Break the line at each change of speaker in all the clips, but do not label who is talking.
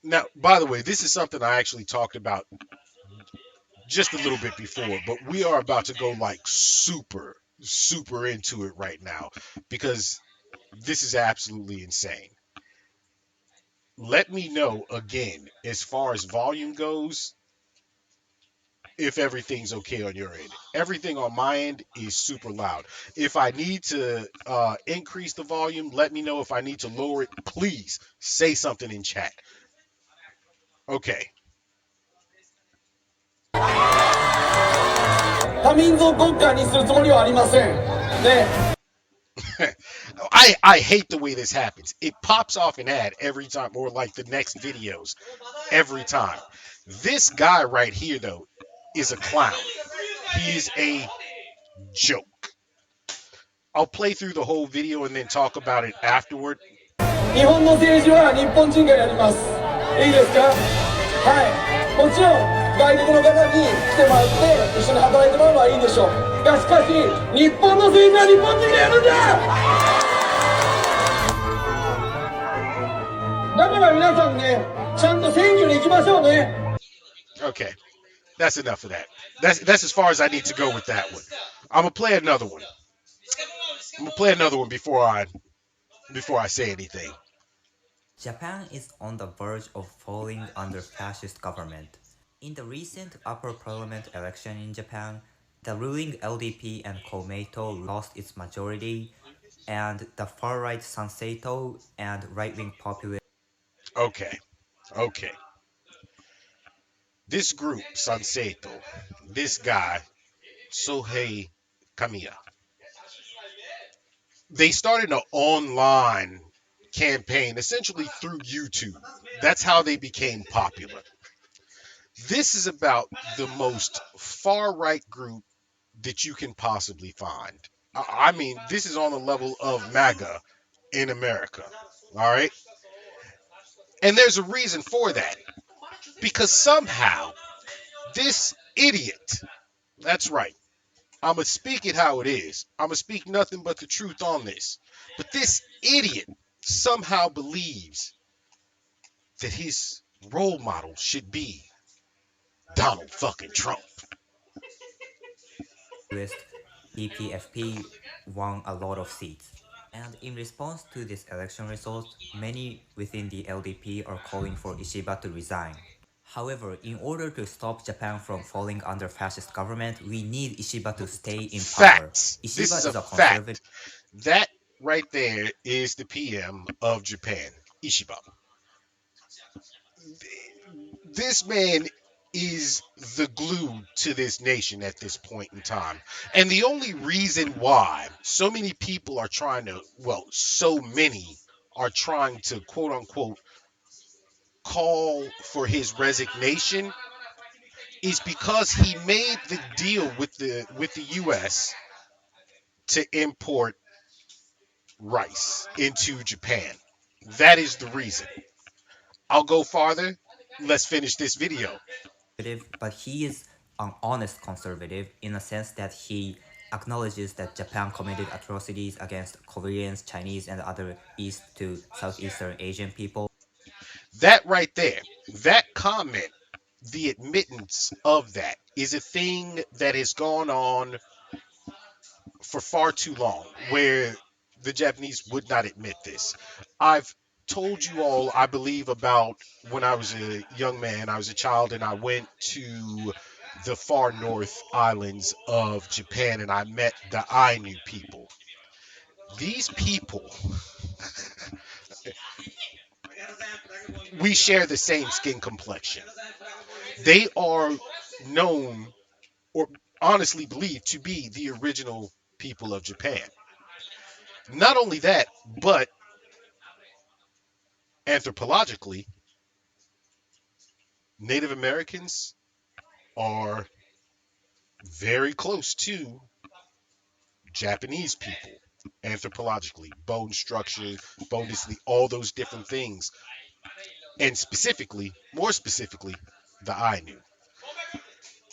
Now, by the way, this is something I actually talked about just a little bit before, but we are about to go like super into it right now because this is absolutely insane. Let me know again as far as volume goes if everything's okay on your end. Everything on my end is super loud. If I need to increase the volume, let me know. If I need to lower it, please say something in chat. Okay.
多民族国家にするつもりはありません。ね。
I hate the way this happens. It pops off an ad every time, or like the next videos every time. This guy right here, though, is a clown. He is a joke. I'll play through the whole video and then talk about it afterward.
日本の政治は日本人がやります。いいですか？はい。もちろん外国の方に来てもらって一緒に働いてもらうのはいいでしょう。がしかし日本の政治は日本人がやるんだ。だから皆さんね、ちゃんと選挙に行きましょうね。
Okay, that's enough of that. That's as far as I need to go with that one. I'm gonna play another one. I'm gonna play another one before I say anything.
Japan is on the verge of falling under fascist government. In the recent upper parliament election in Japan, the ruling LDP and Komeito lost its majority, and the far-right Sanseito and right-wing populist
Okay, okay. This group, Sanseto, this guy, Sohei Kamiya, they started an online campaign essentially through YouTube. That's how they became popular. This is about the most far right group that you can possibly find. I mean, this is on the level of MAGA in America. All right. And there's a reason for that. Because somehow this idiot, that's right, I'm going to speak it how it is. I'm going to speak nothing but the truth on this. But this idiot somehow believes that his role model should be Donald fucking Trump.
PPFP won a lot of seats. And in response to this election result, many within the LDP are calling for Ishiba to resign. However, in order to stop Japan from falling under fascist government, we need Ishiba to stay in power.
Facts. This is
Ishiba
a
is a conservative.
fact. That right there is the PM of Japan, Ishiba. This man is the glue to this nation at this point in time. And the only reason why so many people are trying to, well, so many are trying to quote unquote call for his resignation is because he made the deal with the US to import rice into Japan. That is the reason. I'll go farther. Let's finish this video.
But he is an honest conservative in a sense that he acknowledges that Japan committed atrocities against Koreans, Chinese, and other East to Southeastern Asian people.
That right there, that comment, the admittance of that is a thing that has gone on for far too long, where the Japanese would not admit this. I've told you all, I believe, about when I was a young man, I was a child, and I went to the far north islands of Japan and I met the Ainu people. These people, we share the same skin complexion. They are known or honestly believed to be the original people of Japan. Not only that, but anthropologically, Native Americans are very close to Japanese people anthropologically, bone structure, bone density, all those different things, and specifically, more specifically, the Ainu.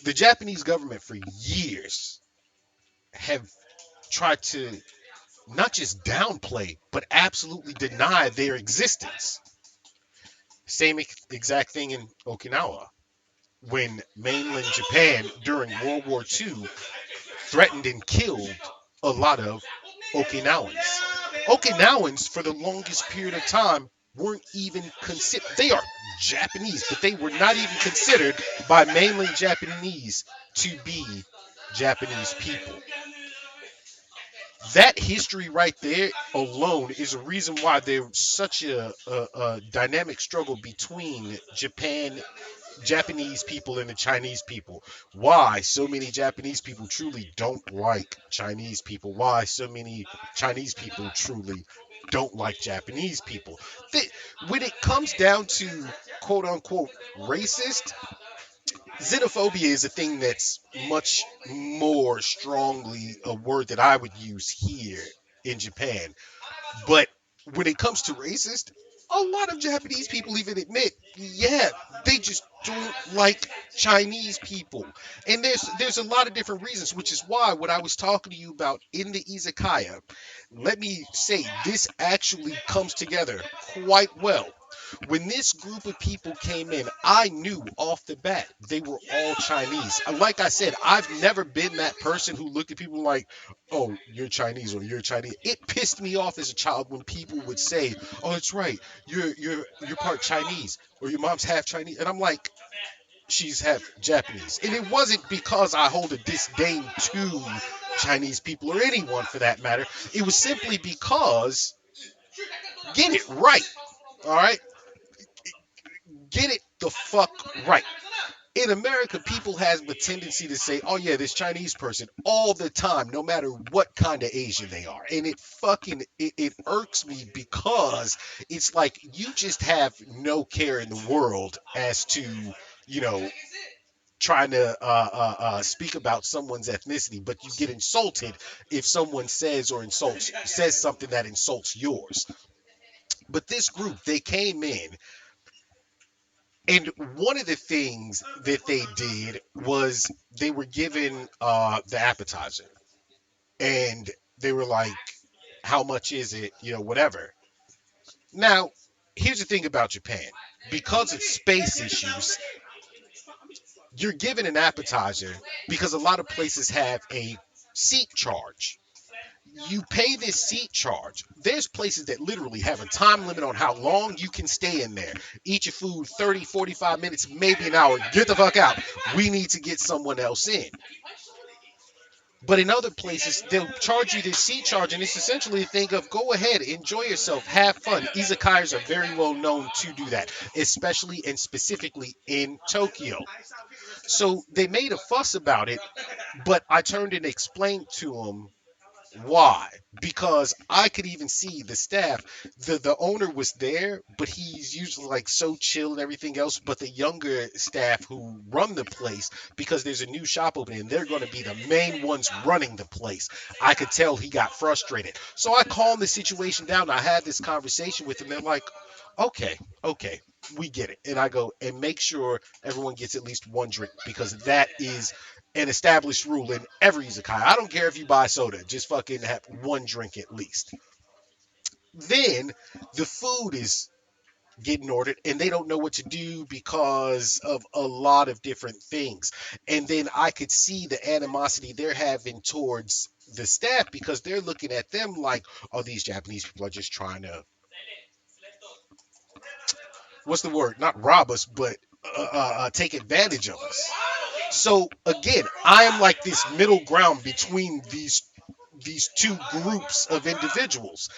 The Japanese government for years have tried to not just downplay, but absolutely deny their existence. Same exact thing in Okinawa when mainland Japan during World War II threatened and killed a lot of Okinawans. Okinawans, for the longest period of time, weren't even considered. They are Japanese, but they were not even considered by mainland Japanese to be Japanese people. That history right there alone is a reason why there's such a dynamic struggle between Japanese people and the Chinese people. Why so many Japanese people truly don't like Chinese people. Why so many Chinese people truly don't like Japanese people. They, when it comes down to quote unquote racist, xenophobia is a thing that's much more strongly a word that I would use here in Japan. But when it comes to racist, a lot of Japanese people even admit, yeah, they just don't like Chinese people. And there's a lot of different reasons, which is why what I was talking to you about in the izakaya, let me say this actually comes together quite well. When this group of people came in, I knew off the bat they were all Chinese. Like I said, I've never been that person who looked at people like, "Oh, you're Chinese" or "You're Chinese." It pissed me off as a child when people would say, "Oh, it's right, you're part Chinese or your mom's half Chinese," and I'm like, "She's half Japanese." And it wasn't because I hold a disdain to Chinese people or anyone for that matter. It was simply because get it right, all right, get it the fuck right. In America, people have a tendency to say, "Oh yeah, this Chinese person," all the time, no matter what kind of Asian they are, and it irks me because it's like you just have no care in the world as to you know trying to speak about someone's ethnicity, but you get insulted if someone says something that insults yours. But this group, they came in, and one of the things that they did was they were given the appetizer, and they were like, "How much is it? Whatever." Now, here's the thing about Japan: because of space issues, you're given an appetizer because a lot of places have a seat charge. You pay this seat charge. There's places that literally have a time limit on how long you can stay in there. Eat your food 30, 45 minutes, maybe an hour. Get the fuck out. We need to get someone else in. But in other places, they'll charge you this seat charge, and it's essentially a thing of go ahead, enjoy yourself, have fun. Izakayas are very well known to do that, especially and specifically in Tokyo. So they made a fuss about it, but I turned and explained to them why? Because I could even see the staff. The owner was there, but he's usually like so chill and everything else. But the younger staff who run the place, because there's a new shop opening, and they're going to be the main ones running the place. I could tell he got frustrated. So I calmed the situation down. I had this conversation with him. They're like, okay, okay, we get it. And I go, and make sure everyone gets at least one drink because that is an established rule in every izakaya. I don't care if you buy soda, just fucking have one drink at least. Then the food is getting ordered and they don't know what to do because of a lot of different things. And then I could see the animosity they're having towards the staff because they're looking at them like, oh, these Japanese people are just trying to, what's the word? Not rob us, but take advantage of us. So again, I am like this middle ground between these two groups of individuals.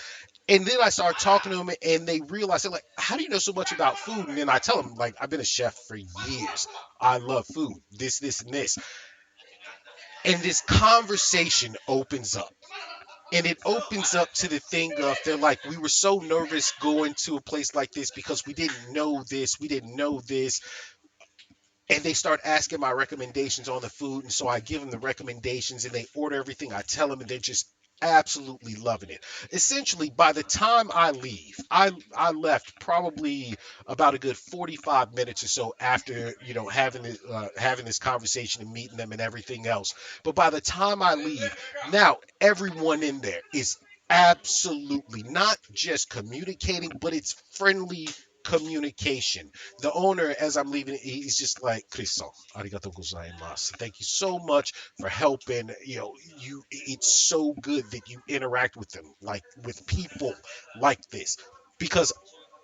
And then I start talking to them and they realize they're like, how do you know so much about food? And then I tell them, like, I've been a chef for years. I love food, this, and this. And this conversation opens up. And it opens up to the thing of they're like, we were so nervous going to a place like this because we didn't know this, we didn't know this, and they start asking my recommendations on the food, and so I give them the recommendations and they order everything I tell them, and they're just absolutely loving it. Essentially, by the time I leave, I left probably about a good 45 minutes or so after having this conversation and meeting them and everything else. But by the time I leave, now everyone in there is absolutely not just communicating, but it's friendly communication. The owner, as I'm leaving, he's just like, Kristo, arigato gozaimasu. Thank you so much for helping. It's so good that you interact with them, like with people like this. Because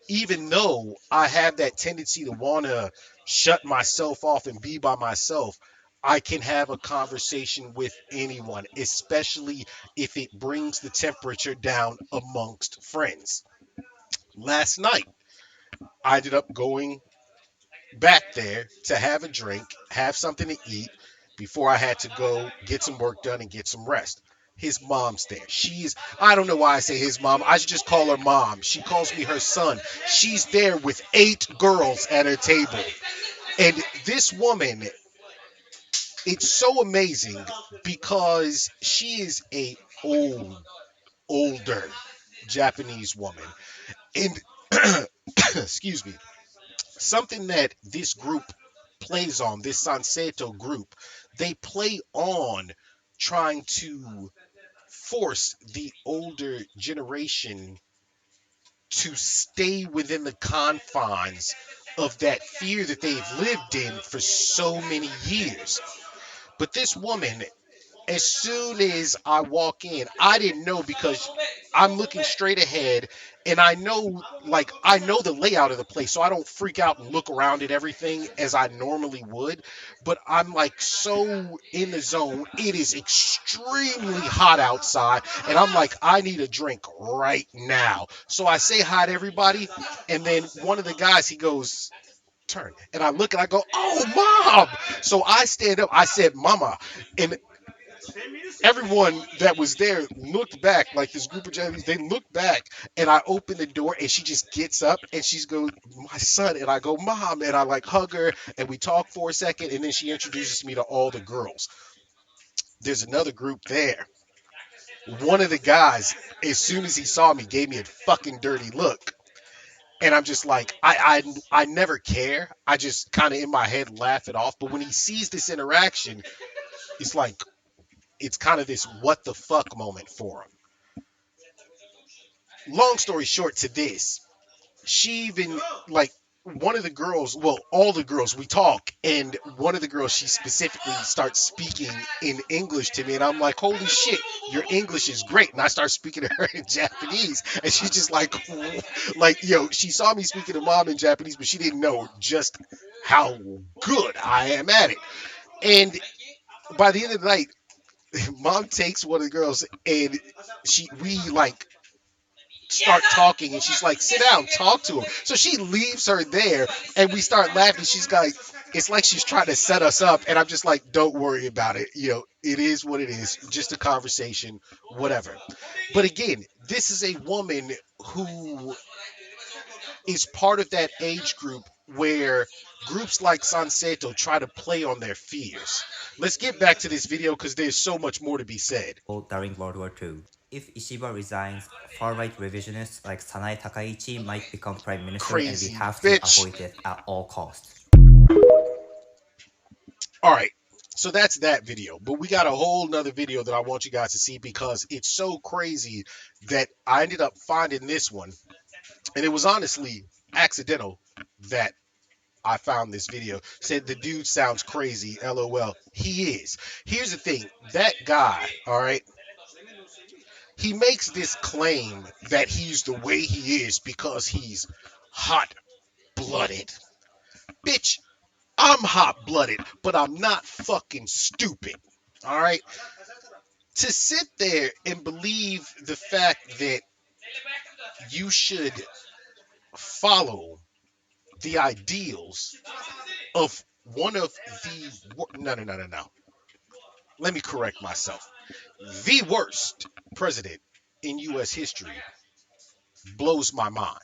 even though I have that tendency to want to shut myself off and be by myself, I can have a conversation with anyone, especially if it brings the temperature down amongst friends. Last night, I ended up going back there to have a drink, have something to eat before I had to go get some work done and get some rest. His mom's there. I don't know why I say his mom. I should just call her mom. She calls me her son. She's there with 8 girls at her table. And this woman, it's so amazing because she is a older Japanese woman. And excuse me, something that this group plays on, this Sanseto group, they play on trying to force the older generation to stay within the confines of that fear that they've lived in for so many years. But this woman, as soon as I walk in, I didn't know because I'm looking straight ahead and I know the layout of the place, so I don't freak out and look around at everything as I normally would. But I'm like so in the zone. It is extremely hot outside, and I'm like, I need a drink right now. So I say hi to everybody, and then one of the guys, he goes, turn. And I look and I go, oh, mom. So I stand up. I said, mama. And everyone that was there looked back, like this group of Japanese, they looked back, and I open the door, and she just gets up, and she's go, my son, and I go, mom, and I like hug her, and we talk for a second, and then she introduces me to all the girls. There's another group there. One of the guys, as soon as he saw me, gave me a fucking dirty look. And I'm just like, I never care. I just kind of in my head laugh it off. But when he sees this interaction, it's like, it's kind of this what the fuck moment for him. Long story short to this, she even like one of the girls, well, all the girls, we talk, and one of the girls, she specifically starts speaking in English to me, and I'm like, holy shit, your English is great. And I start speaking to her in Japanese, and she's just like, she saw me speaking to mom in Japanese, but she didn't know just how good I am at it. And by the end of the night, mom takes one of the girls, and we like start talking, and she's like, sit down, talk to him. So she leaves her there, and we start laughing. She's like, it's like she's trying to set us up, and I'm just like, don't worry about it. It is what it is, just a conversation, whatever. But again, this is a woman who is part of that age group where groups like Sanseto try to play on their fears. Let's get back to this video because there's so much more to be said.
During World War II. If Ishiba resigns, far-right revisionists like Sanae Takaichi might become prime minister, and we
Crazy
have to
bitch.
avoid it at all costs.
All right. So that's that video. But we got a whole nother video that I want you guys to see because it's so crazy that I ended up finding this one. And it was honestly accidental that I found this video. Said the dude sounds crazy. LOL. He is. Here's the thing. That guy, all right, he makes this claim that he's the way he is because he's hot blooded. Bitch, I'm hot blooded, but I'm not fucking stupid. All right. To sit there and believe the fact that you should follow the ideals of one of no. Let me correct myself. The worst president in U.S. history blows my mind.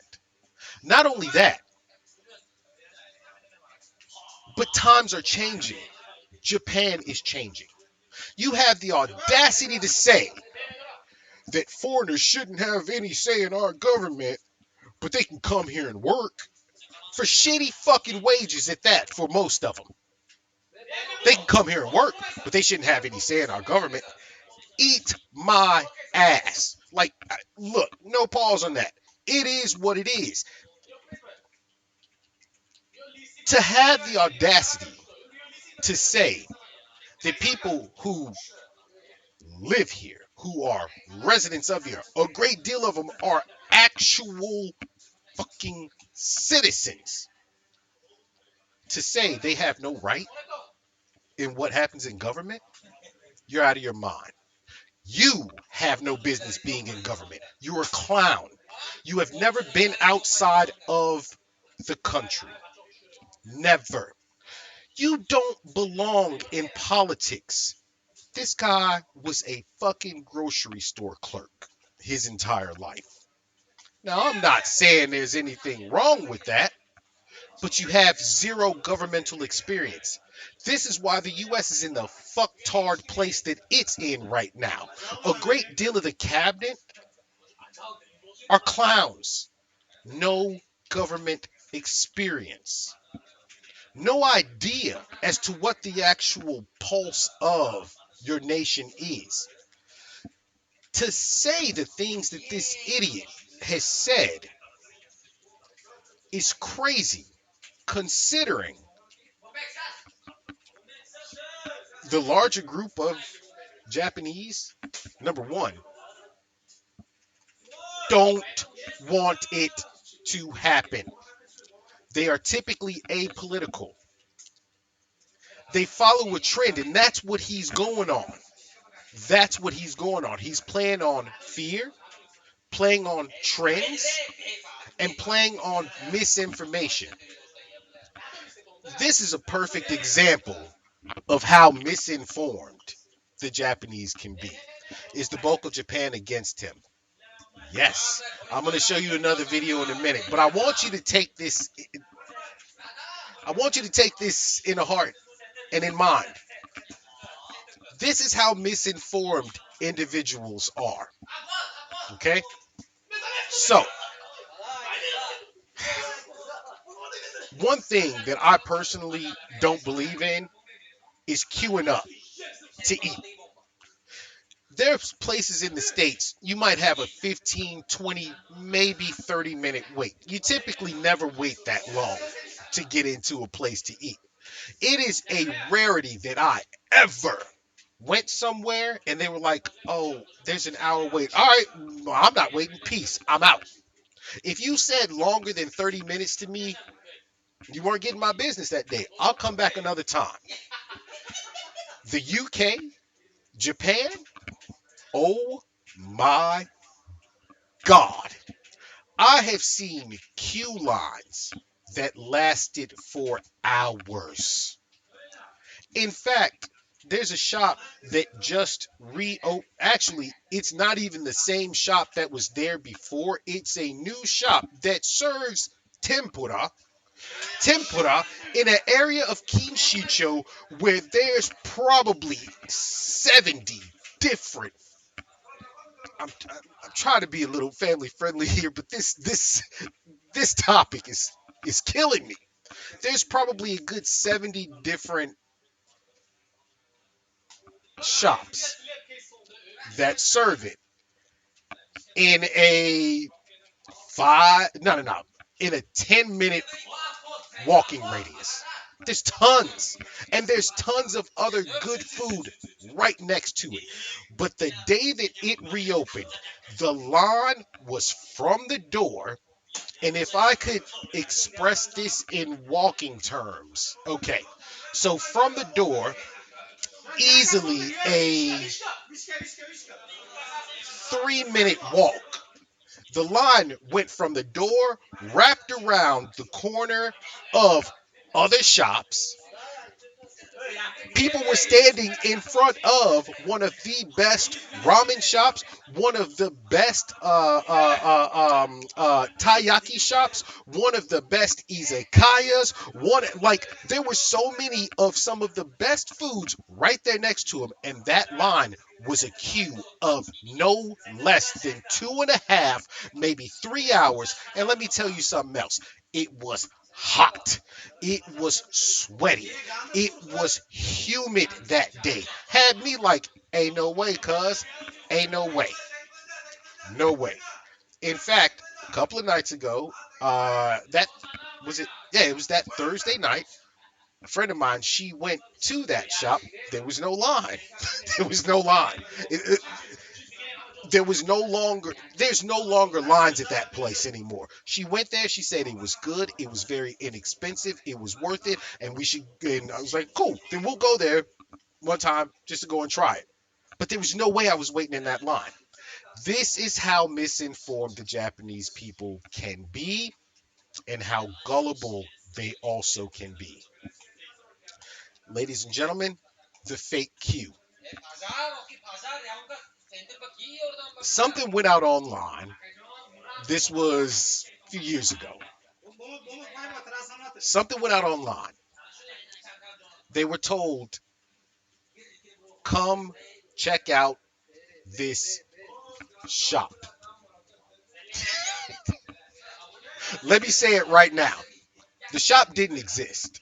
Not only that, but times are changing. Japan is changing. You have the audacity to say that foreigners shouldn't have any say in our government, but they can come here and work for shitty fucking wages at that for most of them. They can come here and work, but they shouldn't have any say in our government. Eat my ass. Like, look, no pause on that. It is what it is. To have the audacity to say that people who live here, who are residents of here, a great deal of them are actual fucking citizens, to say they have no right in what happens in government, you're out of your mind. You have no business being in government. You're a clown. You have never been outside of the country. Never. You don't belong in politics. This guy was a fucking grocery store clerk his entire life. Now, I'm not saying there's anything wrong with that, but you have zero governmental experience. This is why the U.S. is in the fucktard place that it's in right now. A great deal of the cabinet are clowns. No government experience. No idea as to what the actual pulse of your nation is. To say the things that this idiot has said is crazy, considering the larger group of Japanese, number one, don't want it to happen. They are typically apolitical. They follow a trend, and that's what he's going on. That's what he's going on. He's playing on fear, playing on trends, and playing on misinformation. This is a perfect example of how misinformed the Japanese can be. Is the bulk of Japan against him? Yes. I'm going to show you another video in a minute, but I want you to take this. I want you to take this in a heart and in mind. This is how misinformed individuals are. Okay? So, one thing that I personally don't believe in is queuing up to eat. There's places in the States you might have a 15, 20, maybe 30-minute wait. You typically never wait that long to get into a place to eat. It is a rarity that I ever went somewhere and they were like, oh, there's an hour wait. All right, well, I'm not waiting. Peace. I'm out. If you said longer than 30 minutes to me, you weren't getting my business that day. I'll come back another time. The UK, Japan, oh my God. I have seen queue lines that lasted for hours. In fact, there's a shop that just reopened. Actually, it's not even the same shop that was there before. It's a new shop that serves tempura. Tempura in an area of Kinshicho where there's probably 70 different. I'm trying to be a little family friendly here, but this topic is killing me. There's probably a good 70 different shops that serve it in a in a 10-minute walking radius. There's tons, and there's tons of other good food right next to it. But the day that it reopened, the line was from the door. And if I could express this in walking terms, okay. So from the door, easily a 3-minute walk. The line went from the door, wrapped around the corner of other shops. People were standing in front of one of the best ramen shops, one of the best taiyaki shops, one of the best izakayas. There were so many of some of the best foods right there next to him, and that line was a queue of no less than 2.5, maybe 3 hours. And let me tell you something else. It was hot. It was sweaty. It was humid that day. Had me like, ain't no way, cuz. Ain't no way. No way. In fact, a couple of nights ago, that was it Yeah, it was that Thursday night. A friend of mine, she went to that shop. There was no line. There was no line. There was no longer there's no longer lines at that place anymore. She went there, she said it was good, it was very inexpensive, it was worth it, and we should and I was like, cool, then we'll go there one time just to go and try it. But there was no way I was waiting in that line. This is how misinformed the Japanese people can be and how gullible they also can be. Ladies and gentlemen, the fake queue. Something went out online. This was a few years ago. Something went out online. They were told, come check out this shop. Let me say it right now. The shop didn't exist.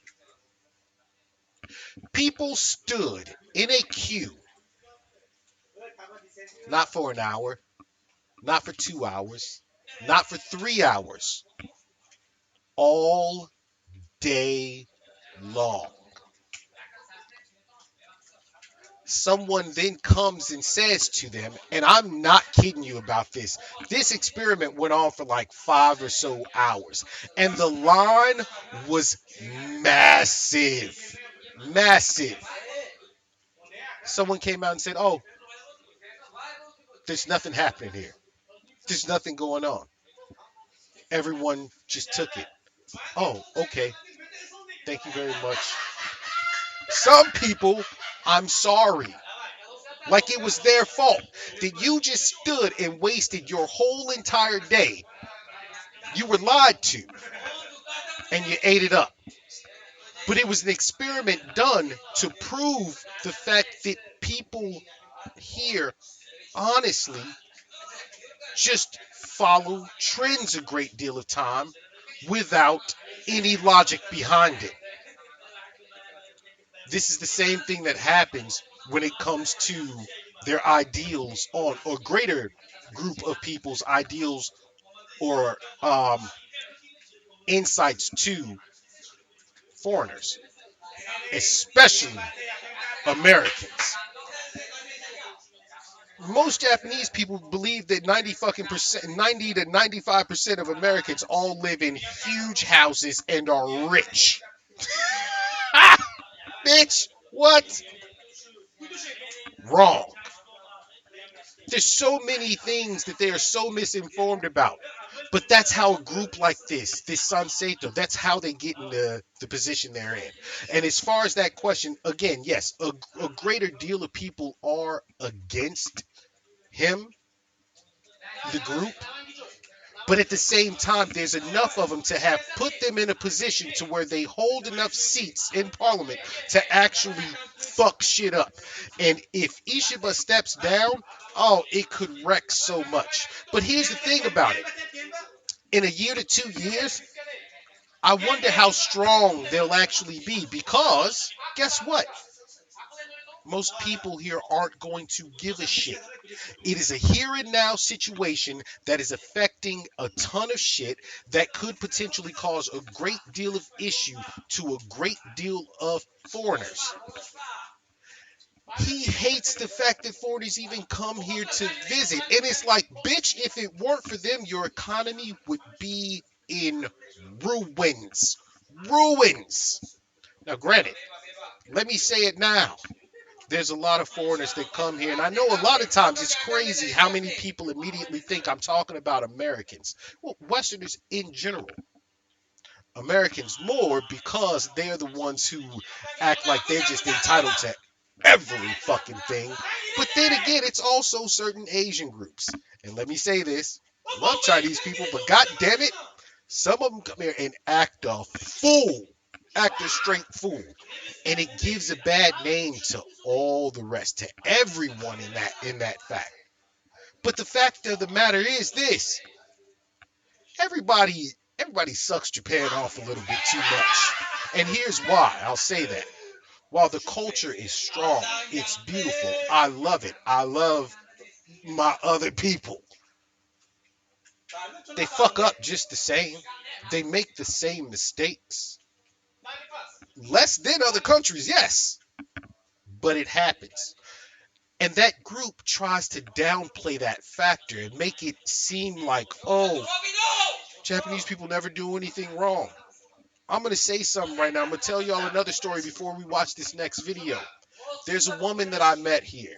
People stood in a queue, not for an hour, not for 2 hours, not for 3 hours, all day long. Someone then comes and says to them, and I'm not kidding you about this. This experiment went on for like 5 or so hours, and the line was massive. Massive. Someone came out and said, oh, there's nothing happening here. There's nothing going on. Everyone just took it. Oh, okay. Thank you very much. Some people, I'm sorry. Like it was their fault that you just stood and wasted your whole entire day. You were lied to and you ate it up. But it was an experiment done to prove the fact that people here honestly just follow trends a great deal of time without any logic behind it. This is the same thing that happens when it comes to their ideals on or greater group of people's ideals or insights to foreigners, especially Americans. Most Japanese people believe that 90 fucking percent, 90 to 95% of Americans all live in huge houses and are rich. Ah, bitch, what? Wrong. There's so many things that they are so misinformed about. But that's how a group like this Sanseto, that's how they get in the position they're in. And as far as that question, again, yes, a greater deal of people are against him, the group. But at the same time, there's enough of them to have put them in a position to where they hold enough seats in parliament to actually fuck shit up. And if Ishiba steps down, oh, it could wreck so much. But here's the thing about it. In a year to 2 years, I wonder how strong they'll actually be because guess what? Most people here aren't going to give a shit. It is a here and now situation that is affecting a ton of shit that could potentially cause a great deal of issue to a great deal of foreigners. He hates the fact that foreigners even come here to visit. And it's like, bitch, if it weren't for them, your economy would be in ruins. Ruins. Now, granted, let me say it now. There's a lot of foreigners that come here, and I know a lot of times it's crazy how many people immediately think I'm talking about Americans. Well, Westerners in general. Americans more because they're the ones who act like they're just entitled to every fucking thing. But then again, it's also certain Asian groups. And let me say this, I love Chinese people, but god damn it, some of them come here and act a fool. Act a straight fool. And it gives a bad name to all the rest, to everyone in that fact. But the fact of the matter is this. Everybody sucks Japan off a little bit too much. And here's why. I'll say that. While the culture is strong, it's beautiful. I love it. I love my other people. They fuck up just the same. They make the same mistakes. Less than other countries, yes, but it happens. And that group tries to downplay that factor and make it seem like, oh, Japanese people never do anything wrong. I'm going to say something right now. I'm going to tell y'all another story before we watch this next video. There's a woman that I met here.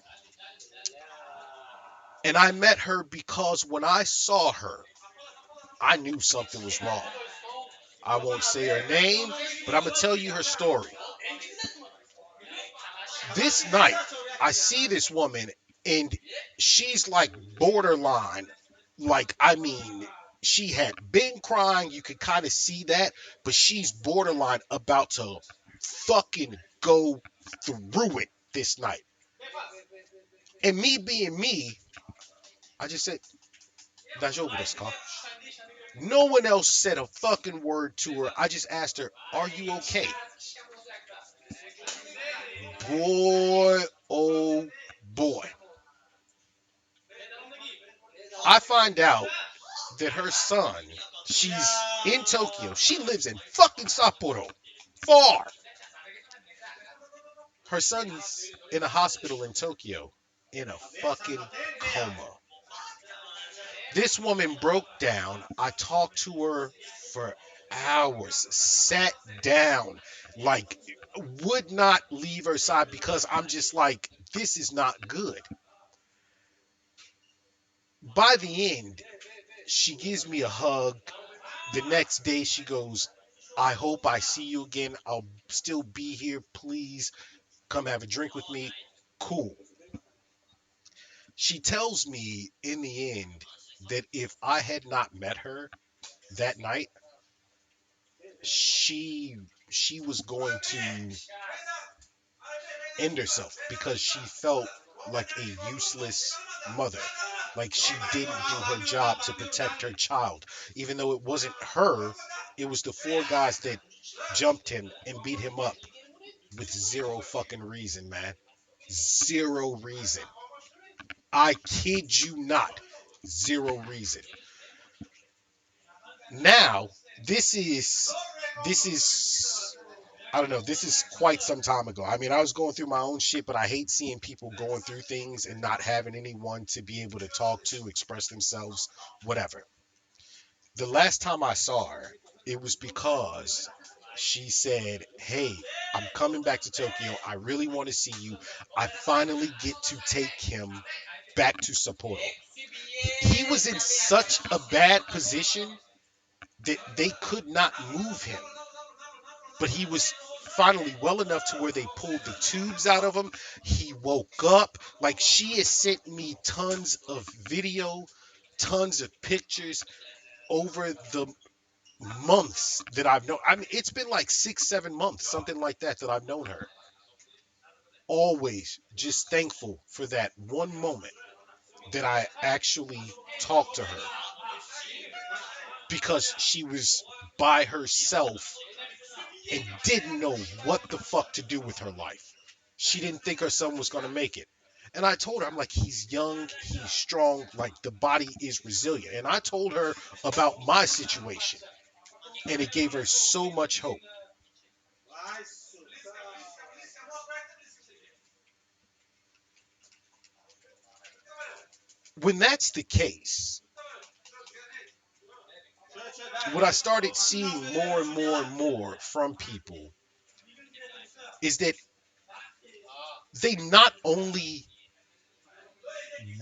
And I met her because when I saw her, I knew something was wrong. I won't say her name, but I'm going to tell you her story. This night, I see this woman, and she's like borderline. Like, I mean, she had been crying. You could kind of see that, but she's borderline about to fucking go through it this night. And me being me, I just said, "Daijoubu desu ka?" No one else said a fucking word to her. I just asked her, "Are you okay?" Boy, oh boy. I find out that her son, she's in Tokyo. She lives in fucking Sapporo. Far. Her son's in a hospital in Tokyo in a fucking coma. This woman broke down. I talked to her for hours, sat down, like, would not leave her side because I'm just like, this is not good. By the end, she gives me a hug. The next day, she goes, I hope I see you again. I'll still be here. Please come have a drink with me. Cool. She tells me in the end that if I had not met her that night, she she was going to end herself because she felt like a useless mother. Like she didn't do her job to protect her child. Even though it wasn't her, it was the four guys that jumped him and beat him up with zero fucking reason, man. Zero reason. I kid you not. Zero reason. Now, this is I don't know, this is quite some time ago. I mean, I was going through my own shit, but I hate seeing people going through things and not having anyone to be able to talk to, express themselves, whatever. The last time I saw her, it was because she said, "Hey, I'm coming back to Tokyo. I really want to see you. I finally get to take him back to Sapporo." He was in such a bad position that they could not move him. But he was finally well enough to where they pulled the tubes out of him. He woke up. Like, she has sent me tons of video, tons of pictures over the months that I've known. I mean, it's been like 6, 7 months, something like that, that I've known her. Always just thankful for that one moment that I actually talked to her because she was by herself and didn't know what the fuck to do with her life. She didn't think her son was going to make it. And I told her, I'm like, he's young, he's strong, like the body is resilient. And I told her about my situation, and it gave her so much hope. When that's the case, what I started seeing more and more and more from people is that they not only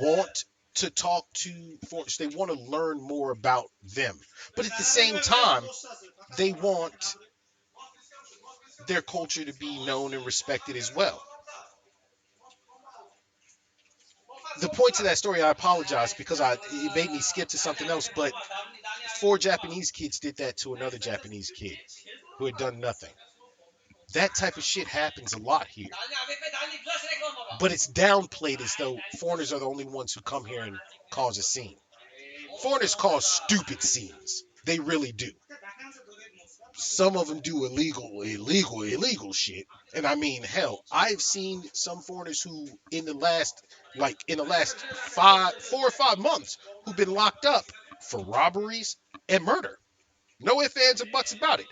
want to talk to foreigners, they want to learn more about them. But at the same time, they want their culture to be known and respected as well. The point to that story, I apologize because it made me skip to something else, but four Japanese kids did that to another Japanese kid who had done nothing. That type of shit happens a lot here. But it's downplayed as though foreigners are the only ones who come here and cause a scene. Foreigners cause stupid scenes. They really do. Some of them do illegal shit. And I mean, hell, I've seen some foreigners who in the last 4 or 5 months who've been locked up for robberies and murder. No ifs, ands, or buts about it.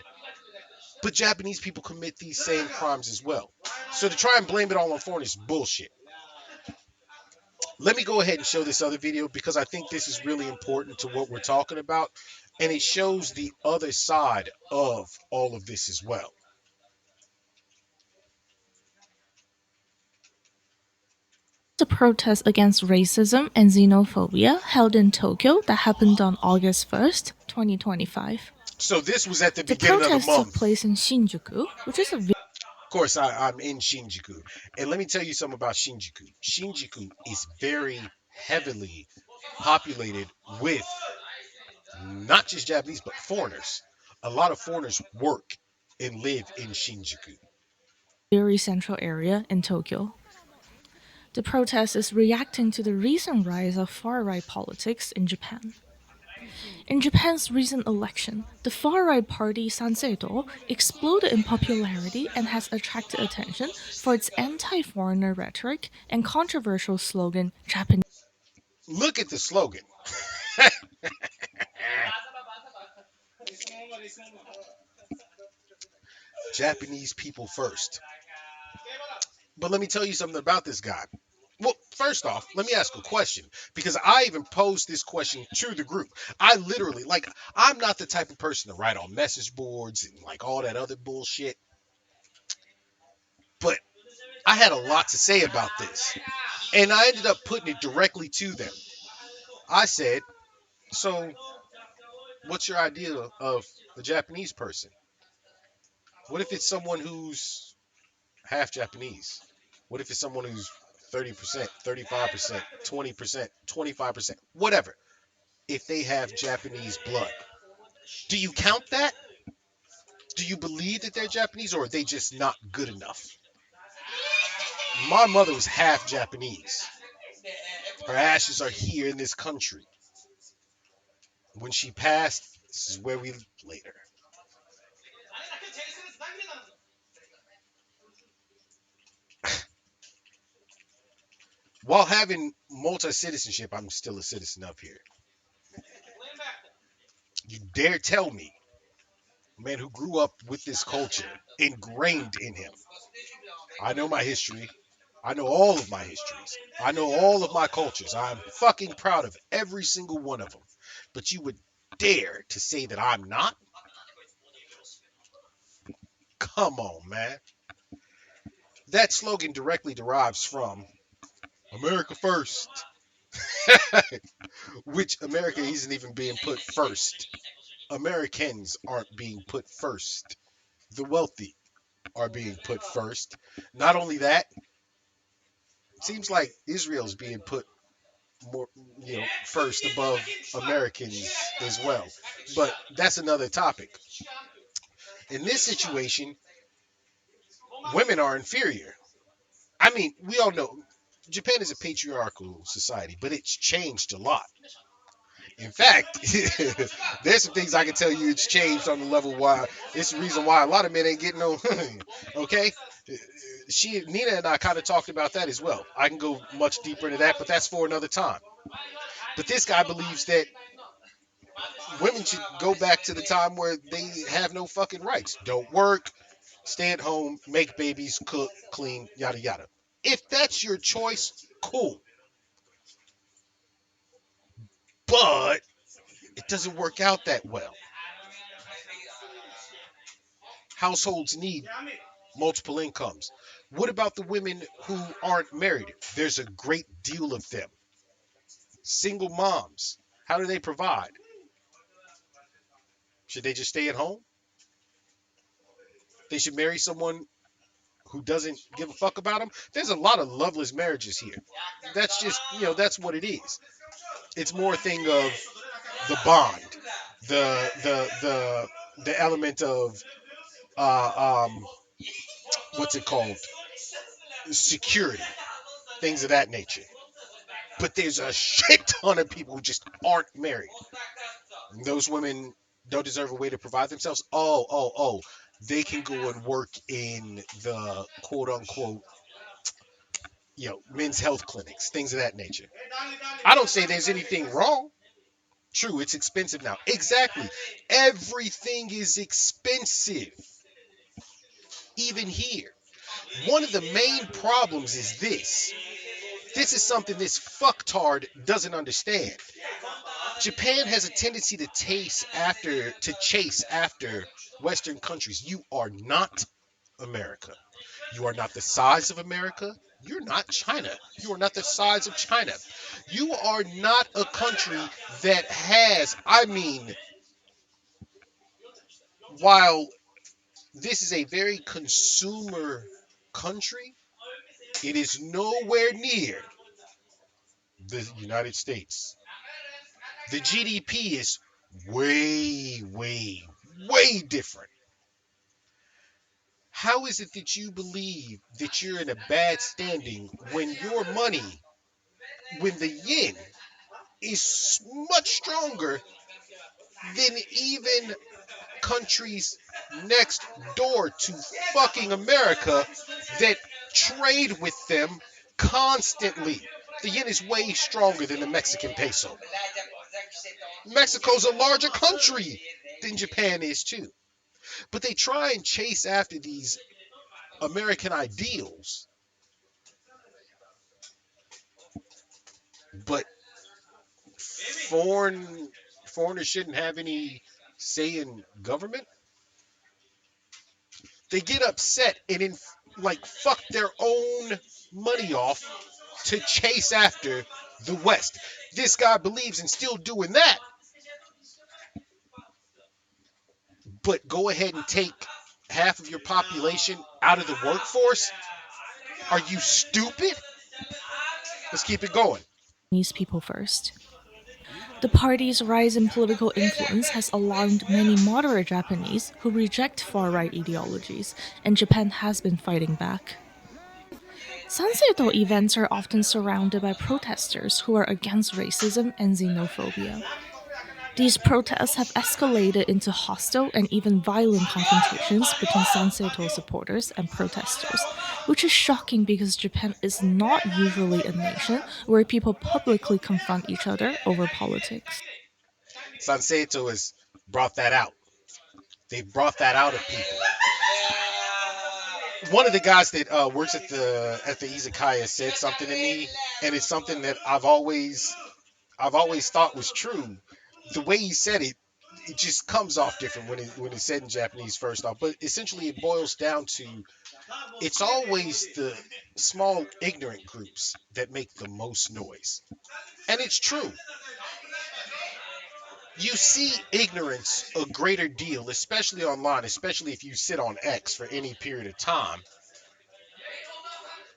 But Japanese people commit these same crimes as well. So to try and blame it all on foreigners is bullshit. Let me go ahead and show this other video because I think this is really important to what we're talking about. And it shows the other side of all of this as well.
A protest against racism and xenophobia held in Tokyo that happened on August 1st, 2025.
So this was at the
The
beginning of the
protest took
month.
place in Shinjuku, which is a
Of course, I'm in Shinjuku. And let me tell you something about Shinjuku. Shinjuku is very heavily populated with not just Japanese, but foreigners. A lot of foreigners work and live in Shinjuku.
very central area in Tokyo. The protest is reacting to the recent rise of far-right politics in Japan. In Japan's recent election, the far-right party Sanseido exploded in popularity and has attracted attention for its anti-foreigner rhetoric and controversial slogan, Japanese
Look at the slogan. Japanese people first. But let me tell you something about this guy. Well, first off, let me ask a question because I even posed this question to the group. I literally, like, I'm not the type of person to write on message boards and like all that other bullshit, but I had a lot to say about this. And I ended up putting it directly to them. I said, so what's your idea of a Japanese person? What if it's someone who's half Japanese? What if it's someone who's 30%, 35%, 20%, 25%, whatever? If they have Japanese blood, do you count that? Do you believe that they're Japanese or are they just not good enough? My mother was half Japanese. Her ashes are here in this country. When she passed, this is where we laid her. While having multi citizenship, I'm still a citizen up here. You dare tell me, a man who grew up with this culture ingrained in him. I know my history. I know all of my histories. I know all of my cultures. I'm fucking proud of every single one of them. But you would dare to say that I'm not? Come on, man. That slogan directly derives from America first, which America isn't even being put first. Americans aren't being put first. The wealthy are being put first. Not only that, it seems like Israel's being put more, first above Americans as well. But that's another topic. In this situation, women are inferior. I mean, we all know Japan is a patriarchal society, but it's changed a lot. In fact, there's some things I can tell you it's changed on the level why it's the reason why a lot of men ain't getting no. Okay, Nina and I kind of talked about that as well. I can go much deeper into that, but that's for another time. But this guy believes that women should go back to the time where they have no fucking rights. Don't work, stay at home, make babies, cook, clean, yada yada. If that's your choice, cool. But it doesn't work out that well. Households need multiple incomes. What about the women who aren't married? There's a great deal of them. Single moms. How do they provide? Should they just stay at home? They should marry someone who doesn't give a fuck about them. There's a lot of loveless marriages here. That's just, that's what it is. It's more a thing of the bond, the element of what's it called? Security, things of that nature. But there's a shit ton of people who just aren't married. Those women don't deserve a way to provide themselves. Oh. They can go and work in the quote unquote, men's health clinics, things of that nature. I don't say there's anything wrong. True, it's expensive now. Exactly. Everything is expensive, even here. One of the main problems is this. This is something this fucktard doesn't understand. Japan has a tendency to chase after Western countries. You are not America. You are not the size of America. You're not China. You are not the size of China. You are not a country that has, I mean, while this is a very consumer country, it is nowhere near the United States. The GDP is way, way, way different. How is it that you believe that you're in a bad standing when your money, when the yen is much stronger than even countries next door to fucking America that trade with them constantly? The yen is way stronger than the Mexican peso. Mexico's a larger country than Japan is too. But they try and chase after these American ideals, but foreign foreigners shouldn't have any say in government. They get upset and like fuck their own money off to chase after the West. This guy believes in still doing that, but go ahead and take half of your population out of the workforce. Are you stupid? Let's keep it going.
These people first. The party's rise in political influence has alarmed many moderate Japanese who reject far right ideologies, and Japan has been fighting back. Sanseito events are often surrounded by protesters who are against racism and xenophobia. These protests have escalated into hostile and even violent confrontations between Sanseito supporters and protesters, which is shocking because Japan is not usually a nation where people publicly confront each other over politics.
Sanseito has brought that out. They've brought that out of people. One of the guys that works at the izakaya said something to me, and it's something that I've always thought was true. The way he said it, it just comes off different when it's said in Japanese first off. But essentially, it boils down to it's always the small ignorant groups that make the most noise, and it's true. You see ignorance a greater deal, especially online, especially if you sit on X for any period of time.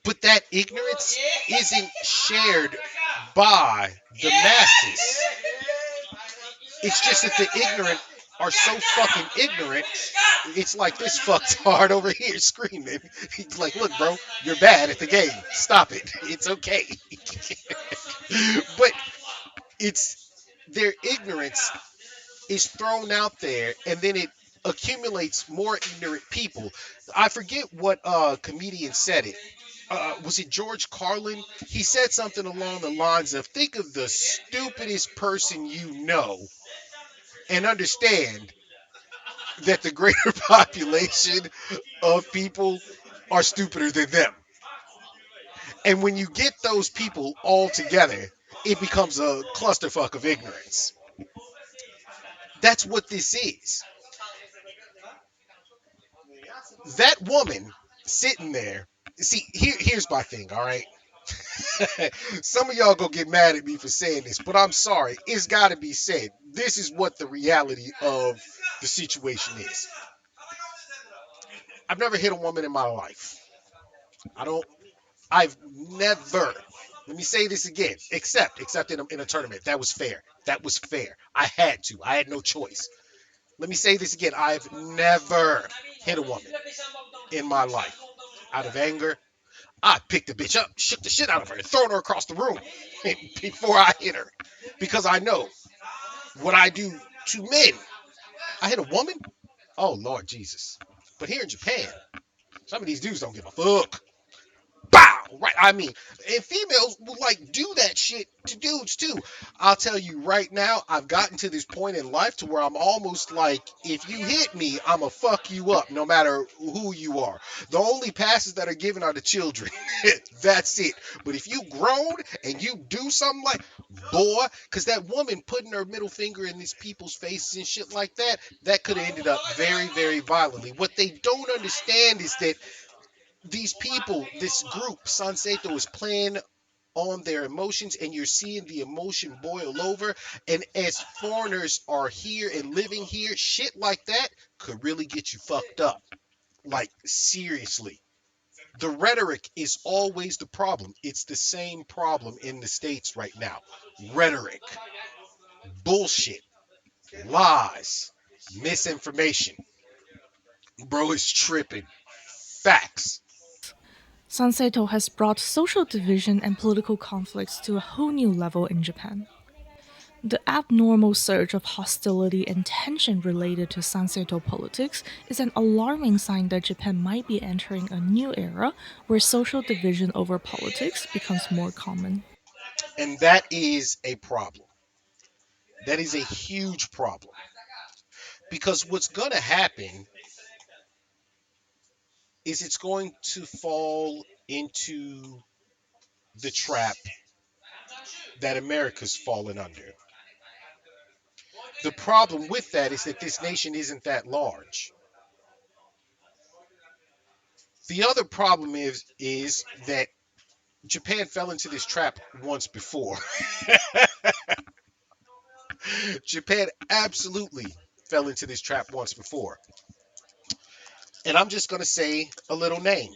But that ignorance isn't shared by the masses. It's just that the ignorant are so fucking ignorant. It's like this fucked hard over here screaming. He's like, look, bro, you're bad at the game. Stop it. It's okay. But it's their ignorance is thrown out there and then it accumulates more ignorant people. I forget what comedian said it. Was it George Carlin? He said something along the lines of think of the stupidest person you know and understand that the greater population of people are stupider than them. And when you get those people all together, it becomes a clusterfuck of ignorance. That's what this is. That woman sitting there. See, here's my thing, all right? Some of y'all gonna get mad at me for saying this, but I'm sorry. It's gotta be said. This is what the reality of the situation is. I've never hit a woman in my life. I don't. I've never. Let me say this again. Except in a tournament. That was fair. That was fair. I had to. I had no choice. Let me say this again. I've never hit a woman in my life. Out of anger, I picked the bitch up, shook the shit out of her, and thrown her across the room before I hit her. Because I know what I do to men. I hit a woman? Oh, Lord Jesus. But here in Japan, some of these dudes don't give a fuck. Bow! Right. I mean, and females will like do that shit to dudes too. I'll tell you right now, I've gotten to this point in life to where I'm almost like, if you hit me, I'ma fuck you up, no matter who you are. The only passes that are given are the children. That's it. But if you grown and you do something like, boy, because that woman putting her middle finger in these people's faces and shit like that, that could have ended up very, very violently. What they don't understand is that these people, this group, Sanseto, is playing on their emotions, and you're seeing the emotion boil over. And as foreigners are here and living here, shit like that could really get you fucked up. Like, seriously. The rhetoric is always the problem. It's the same problem in the States right now. Rhetoric, bullshit, lies, misinformation. Bro is tripping. Facts.
Sanseto has brought social division and political conflicts to a whole new level in Japan. The abnormal surge of hostility and tension related to Sanseto politics is an alarming sign that Japan might be entering a new era where social division over politics becomes more common.
And that is a problem. That is a huge problem. Because what's going to happen is it's going to fall into the trap that America's fallen under. The problem with that is that this nation isn't that large. The other problem is that Japan fell into this trap once before. Japan absolutely fell into this trap once before. And I'm just going to say a little name.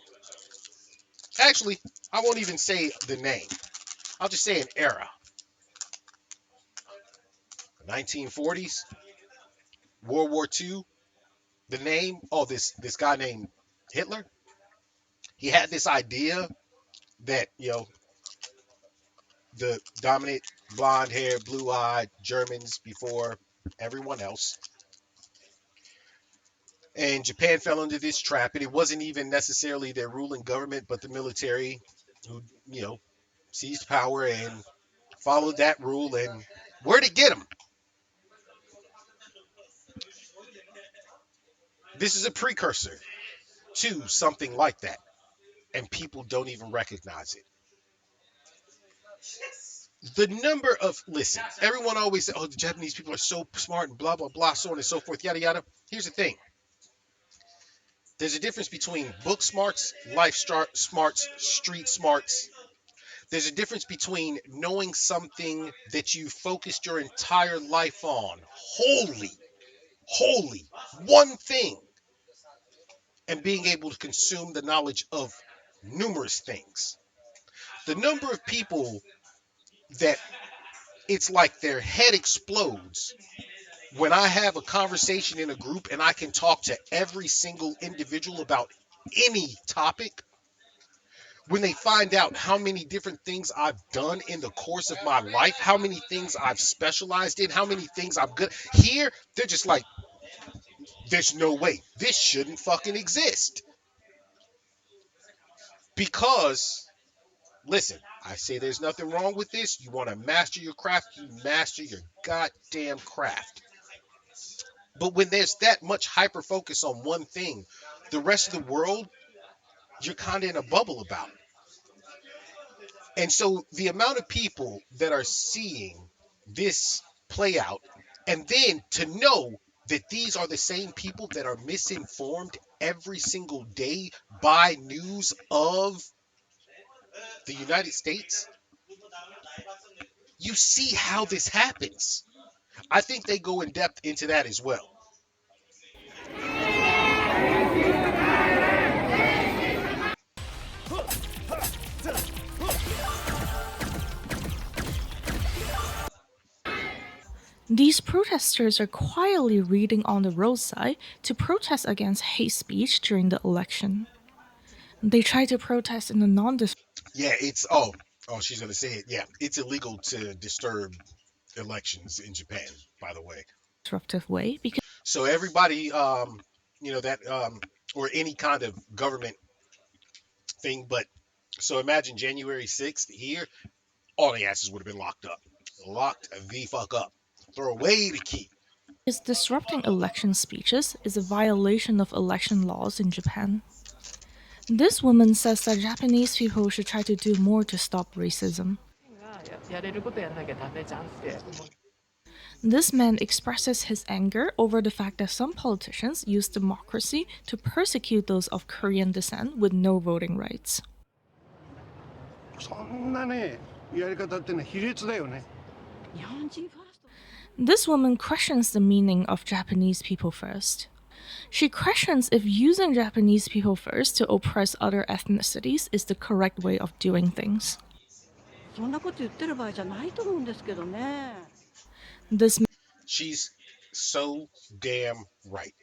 Actually, I won't even say the name. I'll just say an era. 1940s, World War II, the name, oh, this guy named Hitler. He had this idea that, the dominant blonde hair, blue eyed Germans before everyone else. And Japan fell into this trap, and it wasn't even necessarily their ruling government, but the military who, seized power and followed that rule. And where'd it get them? This is a precursor to something like that, and people don't even recognize it. The number of, listen, everyone always says, oh, the Japanese people are so smart and blah blah blah, so on and so forth, yada yada. Here's the thing: there's a difference between book smarts, smarts, street smarts. There's a difference between knowing something that you focused your entire life on, wholly, one thing, and being able to consume the knowledge of numerous things. The number of people that it's like their head explodes when I have a conversation in a group and I can talk to every single individual about any topic, when they find out how many different things I've done in the course of my life, how many things I've specialized in, how many things I'm good here, they're just like, there's no way. This shouldn't fucking exist. Because, listen, I say there's nothing wrong with this. You want to master your craft, you master your goddamn craft. But when there's that much hyper focus on one thing, the rest of the world, you're kind of in a bubble about. And so the amount of people that are seeing this play out, and then to know that these are the same people that are misinformed every single day by news of the United States, you see how this happens. I think they go in depth into that as well.
These protesters are quietly reading on the roadside to protest against hate speech during the election. They try to protest in a non
Yeah, it's oh, she's gonna say it. Yeah, it's illegal to disturb elections in Japan, by the way.
disruptive way because
So everybody, that or any kind of government thing, but So imagine January 6th here, all the asses would have been locked up. Locked the fuck up. Throw away the key.
Is disrupting election speeches is a violation of election laws in Japan. This woman says that Japanese people should try to do more to stop racism. This man expresses his anger over the fact that some politicians use democracy to persecute those of Korean descent with no voting rights.
そんなねやり方ってのは卑劣だよね。
This woman questions the meaning of Japanese people first. She questions if using Japanese people first to oppress other ethnicities is the correct way of doing things.
そんなこと言ってる場合じゃないと思うんですけどね。
This
She's so damn right.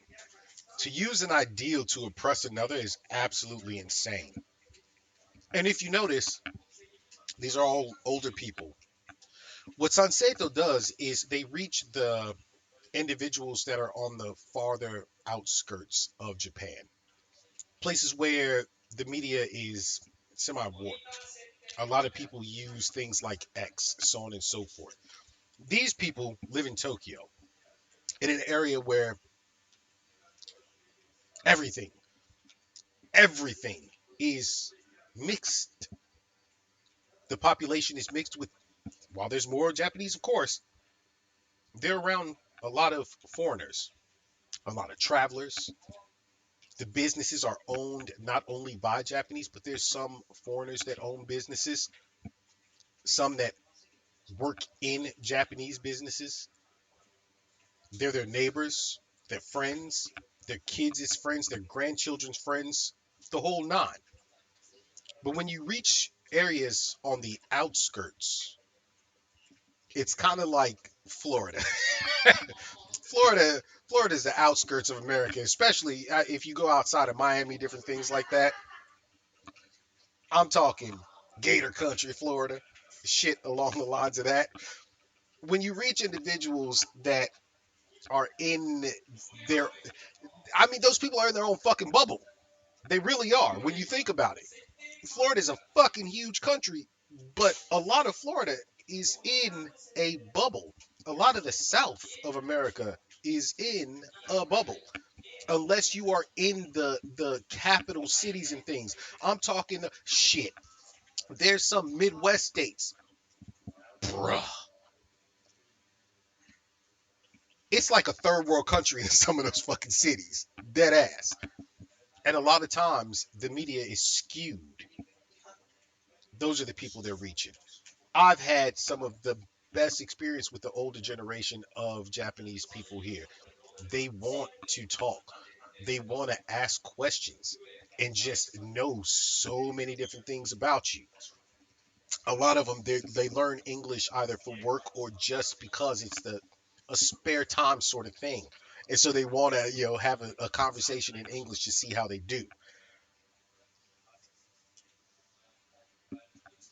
To use an ideal to oppress another is absolutely insane. And if you notice, these are all older people. What Sanseto does is they reach the individuals that are on the farther outskirts of Japan, places where the media is semi warped. A lot of people use things like X, so on and so forth. These people live in Tokyo, in an area where everything, everything is mixed. The population is mixed with, while there's more Japanese, of course, they're around a lot of foreigners, a lot of travelers. The businesses are owned not only by Japanese, but there's some foreigners that own businesses, some that work in Japanese businesses. They're their neighbors, their friends, their kids' friends, their grandchildren's friends, the whole nine. But when you reach areas on the outskirts, it's kind of like Florida. Florida, Florida is the outskirts of America, especially if you go outside of Miami, different things like that. I'm talking Gator Country, Florida, shit along the lines of that. When you reach individuals that are in their, I mean, those people are in their own fucking bubble. They really are. When you think about it, Florida is a fucking huge country, but a lot of Florida is in a bubble. A lot of the South of America is in a bubble. Unless you are in the capital cities and things. I'm talking shit. There's some Midwest states, bruh. It's like a third world country in some of those fucking cities. Dead ass. And a lot of times the media is skewed. Those are the people they're reaching. I've had some of the best experience with the older generation of Japanese people here. They want to talk. They want to ask questions and just know so many different things about you. A lot of them they learn English either for work or just because it's the a spare time sort of thing, and so they want to have a conversation in English to see how they do.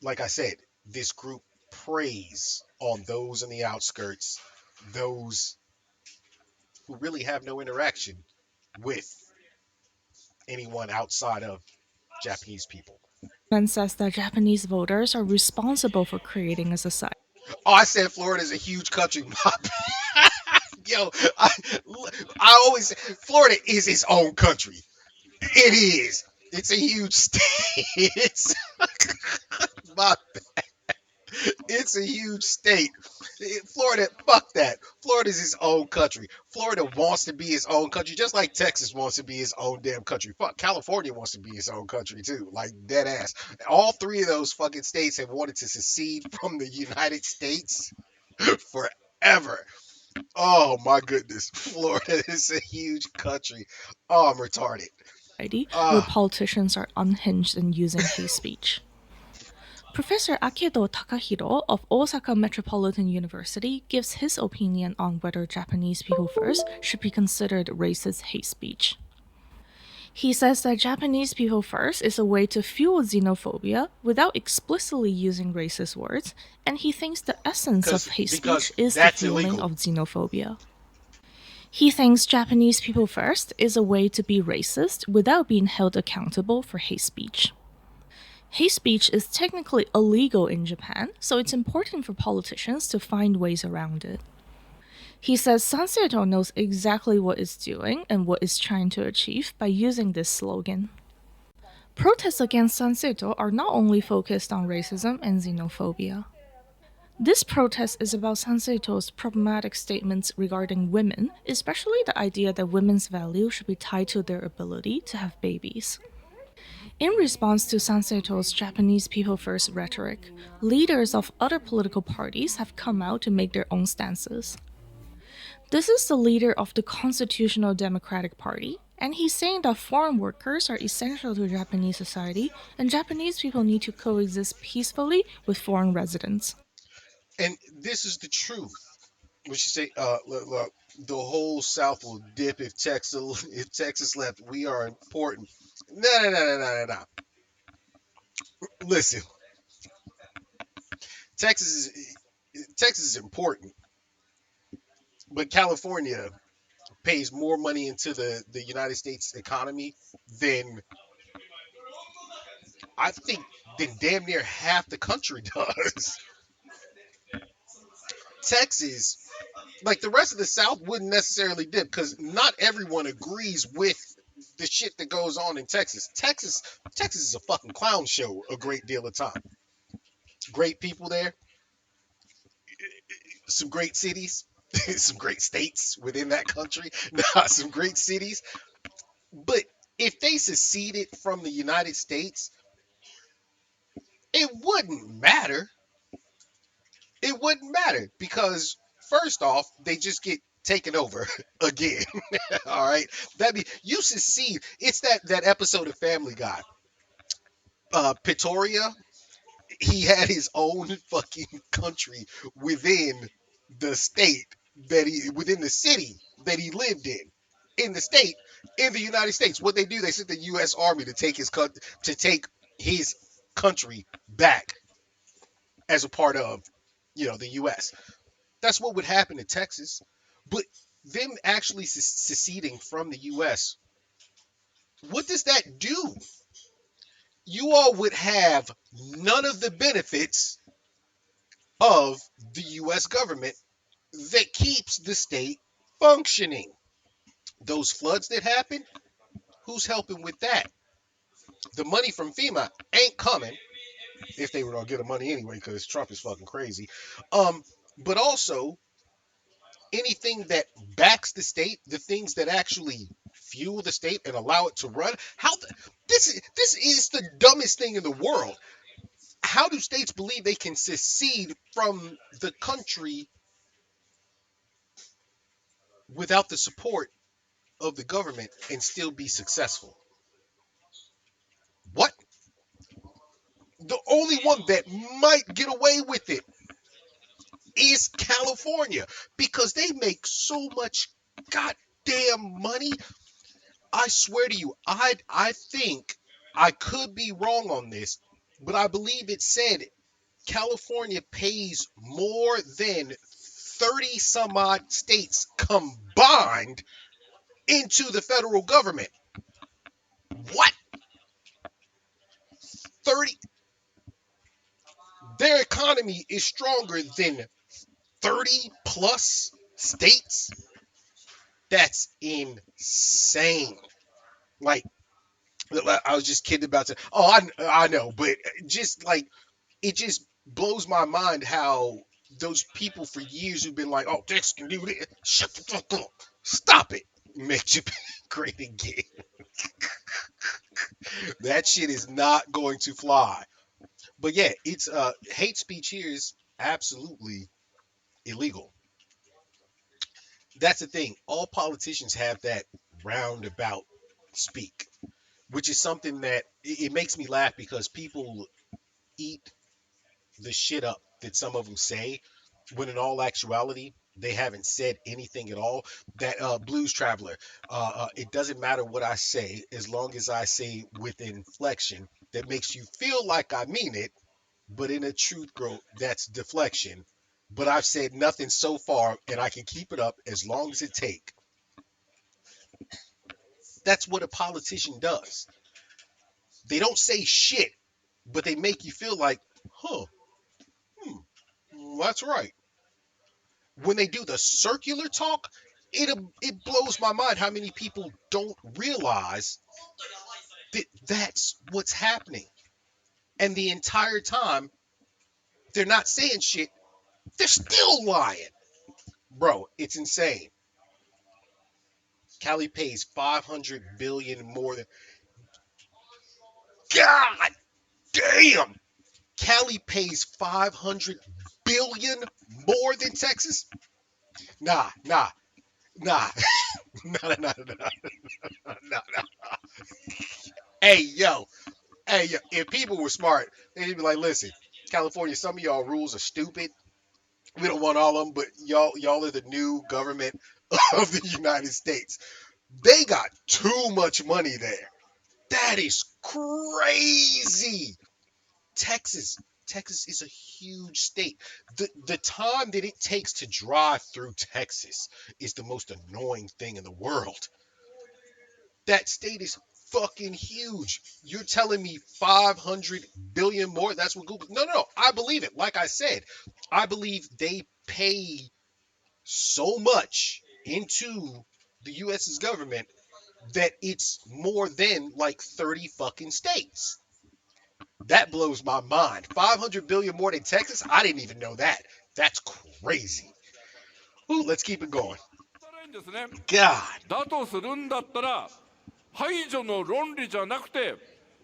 Like I said, this group preys on those in the outskirts, those who really have no interaction with anyone outside of Japanese people.
man says that Japanese voters are responsible for creating a society.
Oh, I said Florida is a huge country. Yo, I, I always Florida is its own country. It is. It's a huge state. It's my it's a huge state. Florida, fuck that. Florida's its own country. Florida wants to be its own country, just like Texas wants to be its own damn country. Fuck, California wants to be its own country too, like dead ass. All three of those fucking states have wanted to secede from the United States forever. Oh my goodness, Florida is a huge country. Oh, I'm retarded.
Where
Ah,
politicians are unhinged in using hate speech. Professor Akedo Takahiro of Osaka Metropolitan University gives his opinion on whether Japanese people first should be considered racist hate speech. He says that Japanese people first is a way to fuel xenophobia without explicitly using racist words, and he thinks the essence of hate
because
speech is the
that's
fueling
illegal.
of xenophobia. He thinks Japanese people first is a way to be racist without being held accountable for hate speech. Hate speech is technically illegal in Japan, so it's important for politicians to find ways around it. He says Sanseto knows exactly what it's doing and what it's trying to achieve by using this slogan. Protests against Sanseto are not only focused on racism and xenophobia. This protest is about Sanseto's problematic statements regarding women, especially the idea that women's value should be tied to their ability to have babies. In response to Sanseto's Japanese People First rhetoric, leaders of other political parties have come out to make their own stances. This is the leader of the Constitutional Democratic Party, and he's saying that foreign workers are essential to Japanese society and Japanese people need to coexist peacefully with foreign residents.
And this is the truth. What you say? Look, the whole South will dip if Texas left. We are important. No, no, no, no, no, no, no. Listen, Texas Texas is important, but California pays more money into the United States economy than I think than damn near half the country does. Texas, like the rest of the South, wouldn't necessarily dip because not everyone agrees with the shit that goes on in Texas. Texas is a fucking clown show a great deal of time. Great people there, some great cities, some great states within that country, some great cities. But if they seceded from the United States, it wouldn't matter. It wouldn't matter because first off, they just get taken over again. All right, that be you secede. It's that episode of Family Guy. Pretoria, he had his own fucking country within the state within the city that he lived in the state, in the United States. What they do, they sent the U.S. Army to take his country back as a part of the U.S. That's what would happen to Texas. But them actually seceding from the U.S., what does that do? You all would have none of the benefits of the U.S. government that keeps the state functioning. Those floods that happen, who's helping with that? The money from FEMA ain't coming if they were gonna get the money anyway, because Trump is fucking crazy. Um, but also anything that backs the state, the things that actually fuel the state and allow it to run. This is the dumbest thing in the world. How do states believe they can secede from the country without the support of the government and still be successful? What? The only one that might get away with it is California because they make so much goddamn money. I swear to you, I think I could be wrong on this, but I believe it said California pays more than 30 some odd states combined into the federal government. What? 30? Their economy is stronger than 30 plus states? That's insane. Like, I was just kidding about to. Oh, I know, but just like it just blows my mind how those people for years who've been like, oh, this can do this. Shut the fuck up. Stop it. Make Japan great again. That shit is not going to fly. But yeah, it's hate speech here is absolutely illegal. That's the thing. All politicians have that roundabout speak, which is something that it makes me laugh because people eat the shit up that some of them say when in all actuality they haven't said anything at all. That Blues Traveler, it doesn't matter what I say as long as I say with inflection that makes you feel like I mean it, but in a truth growth that's deflection. But I've said nothing so far and I can keep it up as long as it take. That's what a politician does. They don't say shit. but they make you feel like, huh, hmm, that's right. When they do the circular talk, it blows my mind how many people don't realize that that's what's happening. And the entire time, they're not saying shit. They're still lying. Bro, it's insane. Cali pays 500 billion more than God damn. Cali pays 500 billion more than Texas? Nah, nah, nah. Nah, nah, nah, nah, nah, nah. Hey, yo. Hey, yo. If people were smart, they'd be like, listen, California, some of y'all rules are stupid. We don't want all of them, but y'all are the new government of the United States. They got too much money there. That is crazy. Texas, Texas is a huge state. The time that it takes to drive through Texas is the most annoying thing in the world. That state is fucking huge. You're telling me 500 billion more? That's what Google. No, no, no. I believe it. Like I said, I believe they pay so much into the US's government that it's more than like 30 fucking states. That blows my mind. 500 billion more than Texas? I didn't even know that. That's crazy. Ooh, let's keep it going. God.
だとするんだったら排除の論理じゃなくて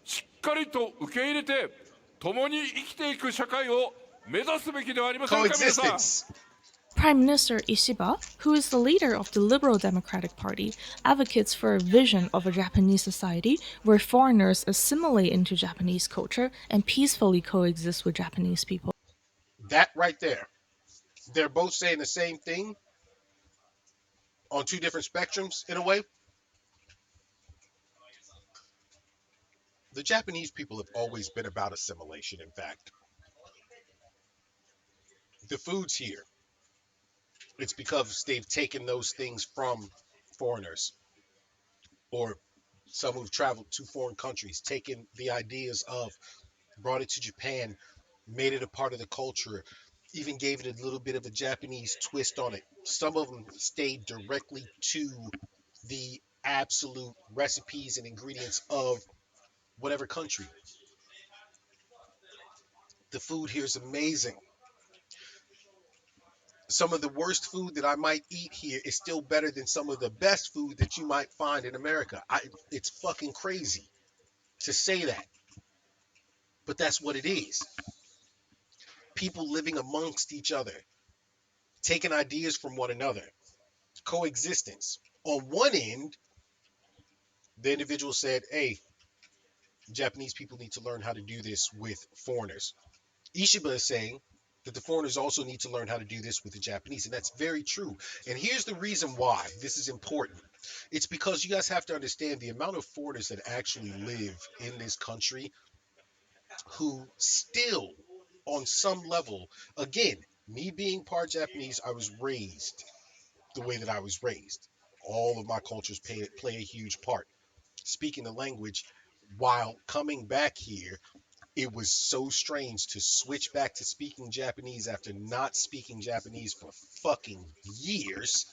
しっかりと受け入れて共に生きていく社会を目指すべきではありませんか皆さん。
Coexistence.
Prime Minister Ishiba, who is the leader of the Liberal Democratic Party, advocates for a vision of a Japanese society where foreigners assimilate into Japanese culture and peacefully coexist with Japanese people.
That right there. They're both saying the same thing on two different spectrums in a way. The Japanese people have always been about assimilation, in fact. The food's here. It's because they've taken those things from foreigners or some who've traveled to foreign countries, taken the ideas of, brought it to Japan, made it a part of the culture, even gave it a little bit of a Japanese twist on it. Some of them stayed directly to the absolute recipes and ingredients of whatever country. The food here is amazing. Some of the worst food that I might eat here is still better than some of the best food that you might find in America. It's fucking crazy to say that, but that's what it is. People living amongst each other, taking ideas from one another, coexistence. On one end, the individual said, hey, Japanese people need to learn how to do this with foreigners. Ishiba is saying that the foreigners also need to learn how to do this with the Japanese, and that's very true. And here's the reason why this is important. It's because you guys have to understand the amount of foreigners that actually live in this country who still, on some level, again, me being part Japanese, I was raised the way that I was raised. All of my cultures play a huge part. Speaking the language, while coming back here, it was so strange to switch back to speaking Japanese after not speaking Japanese for fucking years.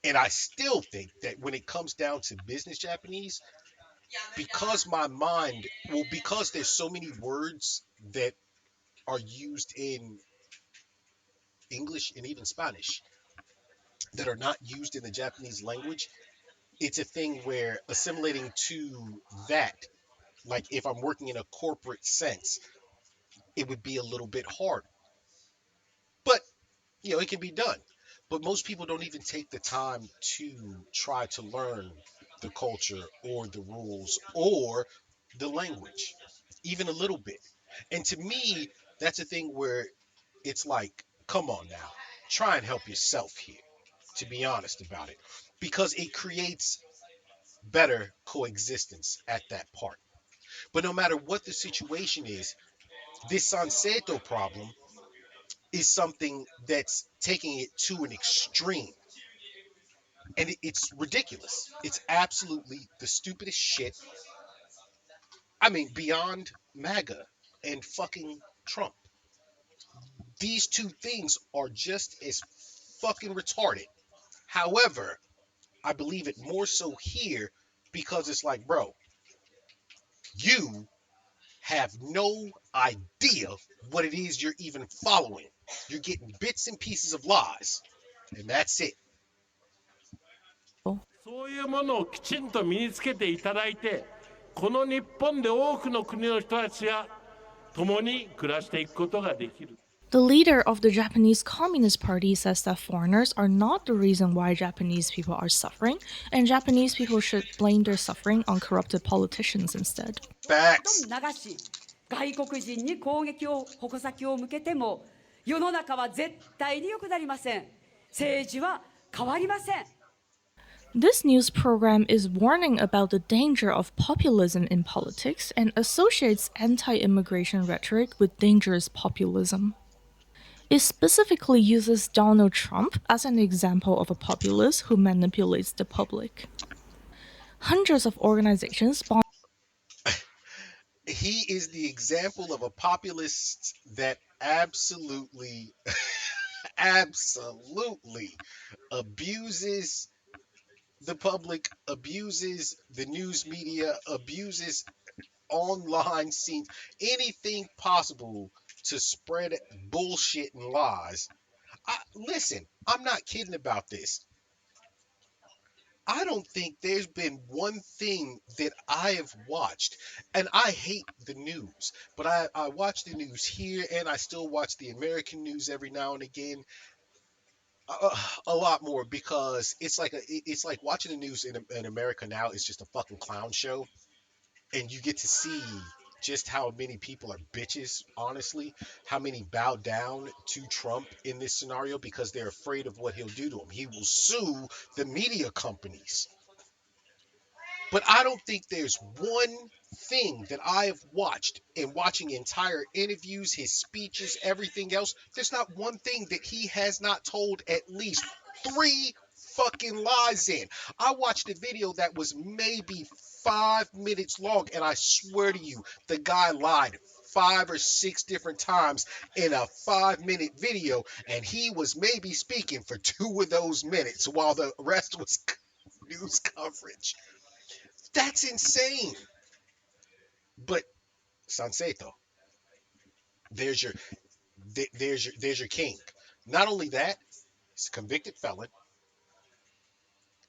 And I still think that when it comes down to business Japanese, because my mind, well, because there's so many words that are used in English and even Spanish that are not used in the Japanese language, it's a thing where assimilating to that, like if I'm working in a corporate sense, it would be a little bit hard. But it can be done. But most people don't even take the time to try to learn the culture or the rules or the language, even a little bit. And to me, that's a thing where it's like, come on now, try and help yourself here, to be honest about it, because it creates better coexistence at that part. But no matter what the situation is, this Sanseto problem is something that's taking it to an extreme. And it's ridiculous. It's absolutely the stupidest shit. I mean, beyond. MAGA and fucking Trump. These two things are just as fucking retarded. However, I believe it more so here because it's like, bro, you have no idea what it is you're even following. You're getting bits and pieces of lies, and that's it.
そういうものをきちんと身につけていただいて、この日本で多くの国の人たちが共に暮らしていくことができる。
The leader of the Japanese Communist Party says that foreigners are not the reason why Japanese people are suffering, and Japanese people should blame their suffering on corrupted politicians instead.
Facts.
流し外国人に攻撃を矛先を向けても世の中は絶対に良くなりません。政治は変わりません。
This news program is warning about the danger of populism in politics and associates anti-immigration rhetoric with dangerous populism. It specifically uses Donald Trump as an example of a populist who manipulates the public. Hundreds of organizations
He is the example of a populist that absolutely, absolutely abuses the public, abuses the news media, abuses online scenes, anything possible to spread bullshit and lies. Listen, I'm not kidding about this. I don't think there's been one thing that I have watched, and I hate the news, but I watch the news here and I still watch the American news every now and again. A lot more because it's like watching the news in America now is just a fucking clown show, and you get to see just how many people are bitches, honestly, how many bow down to Trump in this scenario because they're afraid of what he'll do to them. He will sue the media companies. But I don't think there's one thing that I have watched in watching entire interviews, his speeches, everything else. There's not one thing that he has not told at least three fucking lies in. I watched a video that was maybe 5 minutes long, and I swear to you, the guy lied 5 or 6 different times in a 5 minute video, and he was maybe speaking for 2 of those minutes while the rest was news coverage. That's insane. But Sanseto, there's your there's your king. Not only that, he's a convicted felon,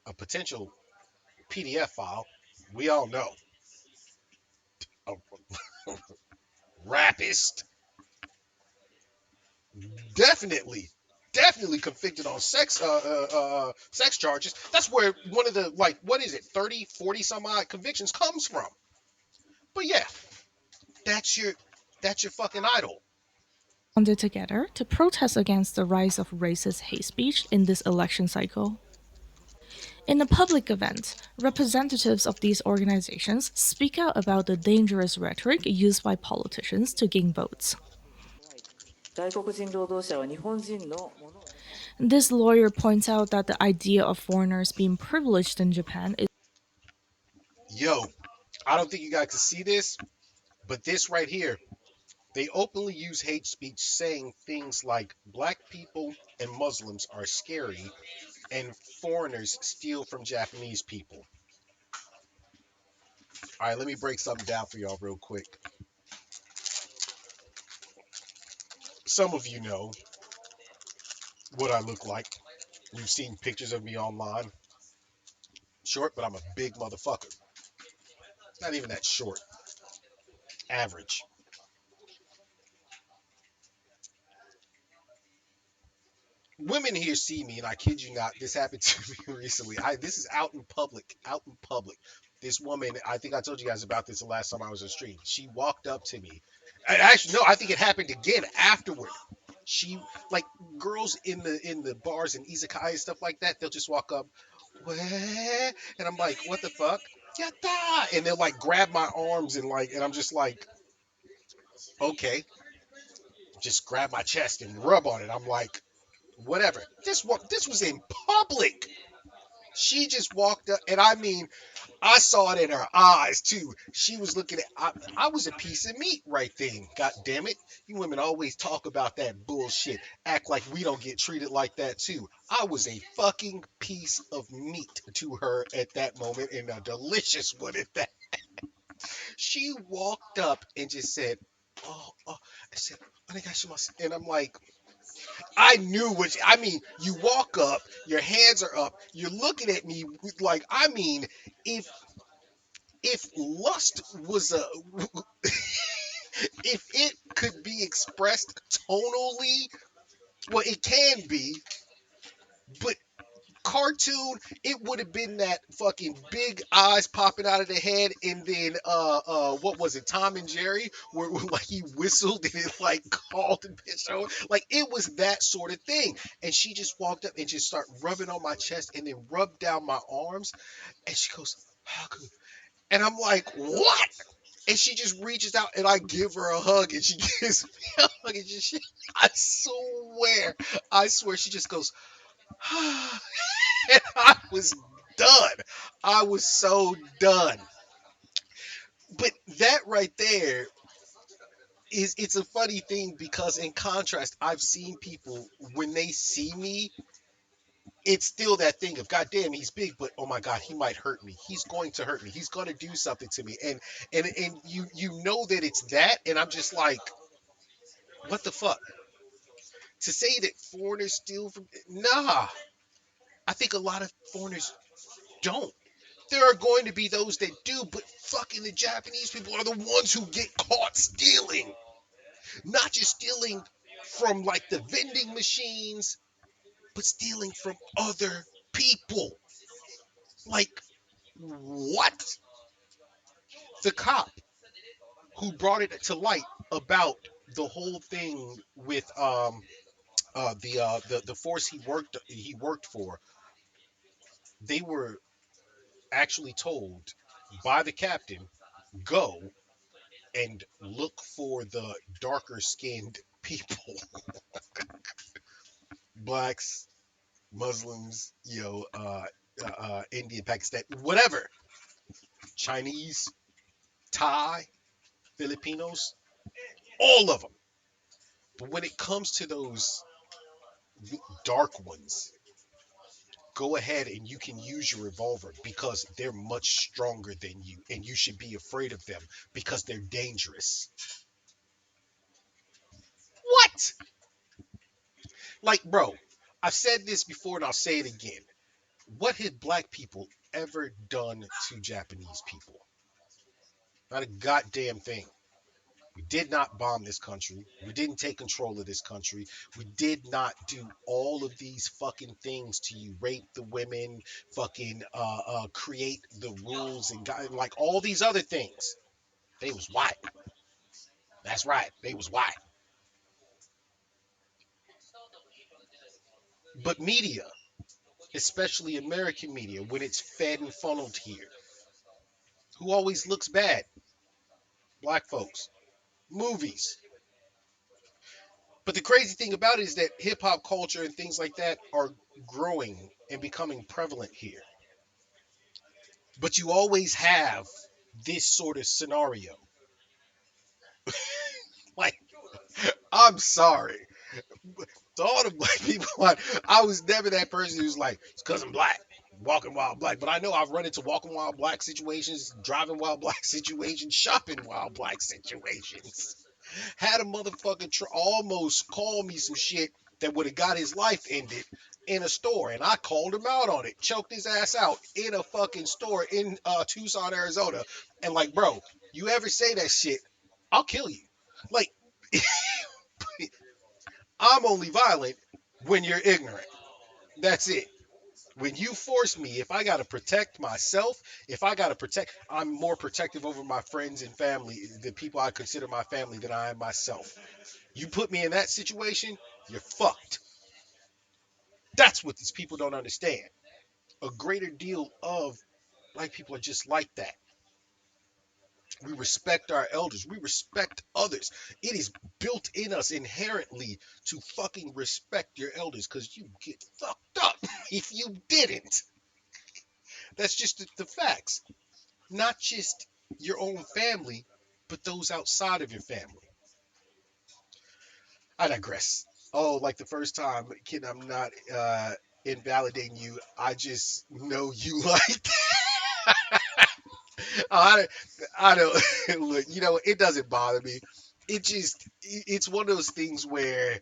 a potential PDF file. We all know a rapist, definitely, definitely convicted on sex charges. That's where one of the like what is it, 30, 40 some odd convictions comes from. But yeah, that's your that's your fucking idol.
banded together to protest against the rise of racist hate speech in this election cycle. In a public event, representatives of these organizations speak out about the dangerous rhetoric used by politicians to gain votes. This lawyer points out that the idea of foreigners being privileged in Japan is
Yo, I don't think you guys can see this, but this right here, they openly use hate speech saying things like black people and Muslims are scary and foreigners steal from Japanese people. All right, let me break something down for y'all real quick. Some of you know what I look like. You've seen pictures of me online. Short, but I'm a big motherfucker. Not even that short. Average. Women here see me, and I kid you not, this happened to me recently. This is out in public, out in public. This woman, I think I told you guys about this the last time I was on stream. She walked up to me. Actually, no, I think it happened again afterward. She like girls in the bars and izakaya and stuff like that. They'll just walk up, what? And I'm like, what the fuck? Yatta! And they'll like grab my arms and like, and I'm just like, okay, just grab my chest and rub on it. I'm like, whatever. This was in public. She just walked up, and I mean, I saw it in her eyes too. She was looking at. I was a piece of meat right then. God damn it! You women always talk about that bullshit. Act like we don't get treated like that too. I was a fucking piece of meat to her at that moment, and a delicious one at that. She walked up and just said, "Oh." I said, "Onegaishimasu," and I'm like, I knew what I mean. You walk up, your hands are up, you're looking at me like, I mean, if lust was a if it could be expressed tonally, well, it can be, but cartoon, it would have been that fucking big eyes popping out of the head, and then what was it, Tom and Jerry, where like he whistled and it like called the bitch over, like it was that sort of thing. And she just walked up and just started rubbing on my chest and then rubbed down my arms, and she goes, "Haku," and I'm like, what? And she just reaches out and I give her a hug and she gives me a hug and I swear she just goes, and I was done. I was so done. But that right there is, it's a funny thing because in contrast, I've seen people when they see me, it's still that thing of God damn, he's big, but oh my God, he might hurt me. He's going to hurt me. He's going to do something to me. And you know that it's that, and I'm just like, what the fuck? To say that foreigners steal from, nah. I think a lot of foreigners don't. There are going to be those that do, but fucking the Japanese people are the ones who get caught stealing. Not just stealing from like the vending machines, but stealing from other people. Like, what? The cop who brought it to light about the whole thing with the force he worked for, they were actually told by the captain, go and look for the darker skinned people, blacks, Muslims, Indian, Pakistan, whatever, Chinese, Thai, Filipinos, all of them. But when it comes to those dark ones, go ahead and you can use your revolver because they're much stronger than you, and you should be afraid of them because they're dangerous. What? Like, bro, I've said this before and I'll say it again. What had black people ever done to Japanese people? Not a goddamn thing. We did not bomb this country. We didn't take control of this country. We did not do all of these fucking things to you. Rape the women, fucking create the rules and like all these other things. They was white. That's right. They was white. But media, especially American media, when it's fed and funneled here, who always looks bad? Black folks. Movies. But the crazy thing about it is that hip hop culture and things like that are growing and becoming prevalent here. But you always have this sort of scenario. Like, I'm sorry. To all the black people, I was never that person who's like, it's because I'm black, walking while black. But I know I've run into walking while black situations, driving while black situations, shopping while black situations. Had a motherfucker almost call me some shit that would have got his life ended in a store, and I called him out on it, choked his ass out in a fucking store in Tucson, Arizona, and like, bro, you ever say that shit, I'll kill you. Like, I'm only violent when you're ignorant. That's it. When you force me, if I gotta protect myself, if I gotta protect, I'm more protective over my friends and family, the people I consider my family, than I am myself. You put me in that situation, you're fucked. That's what these people don't understand. A greater deal of black people are just like that. We respect our elders. We respect others. It is built in us inherently to fucking respect your elders because you get fucked up if you didn't. That's just the facts. Not just your own family, but those outside of your family. I digress. Oh, like the first time, kid, I'm not invalidating you. I just know you like. I, I don't look. It doesn't bother me. It's one of those things where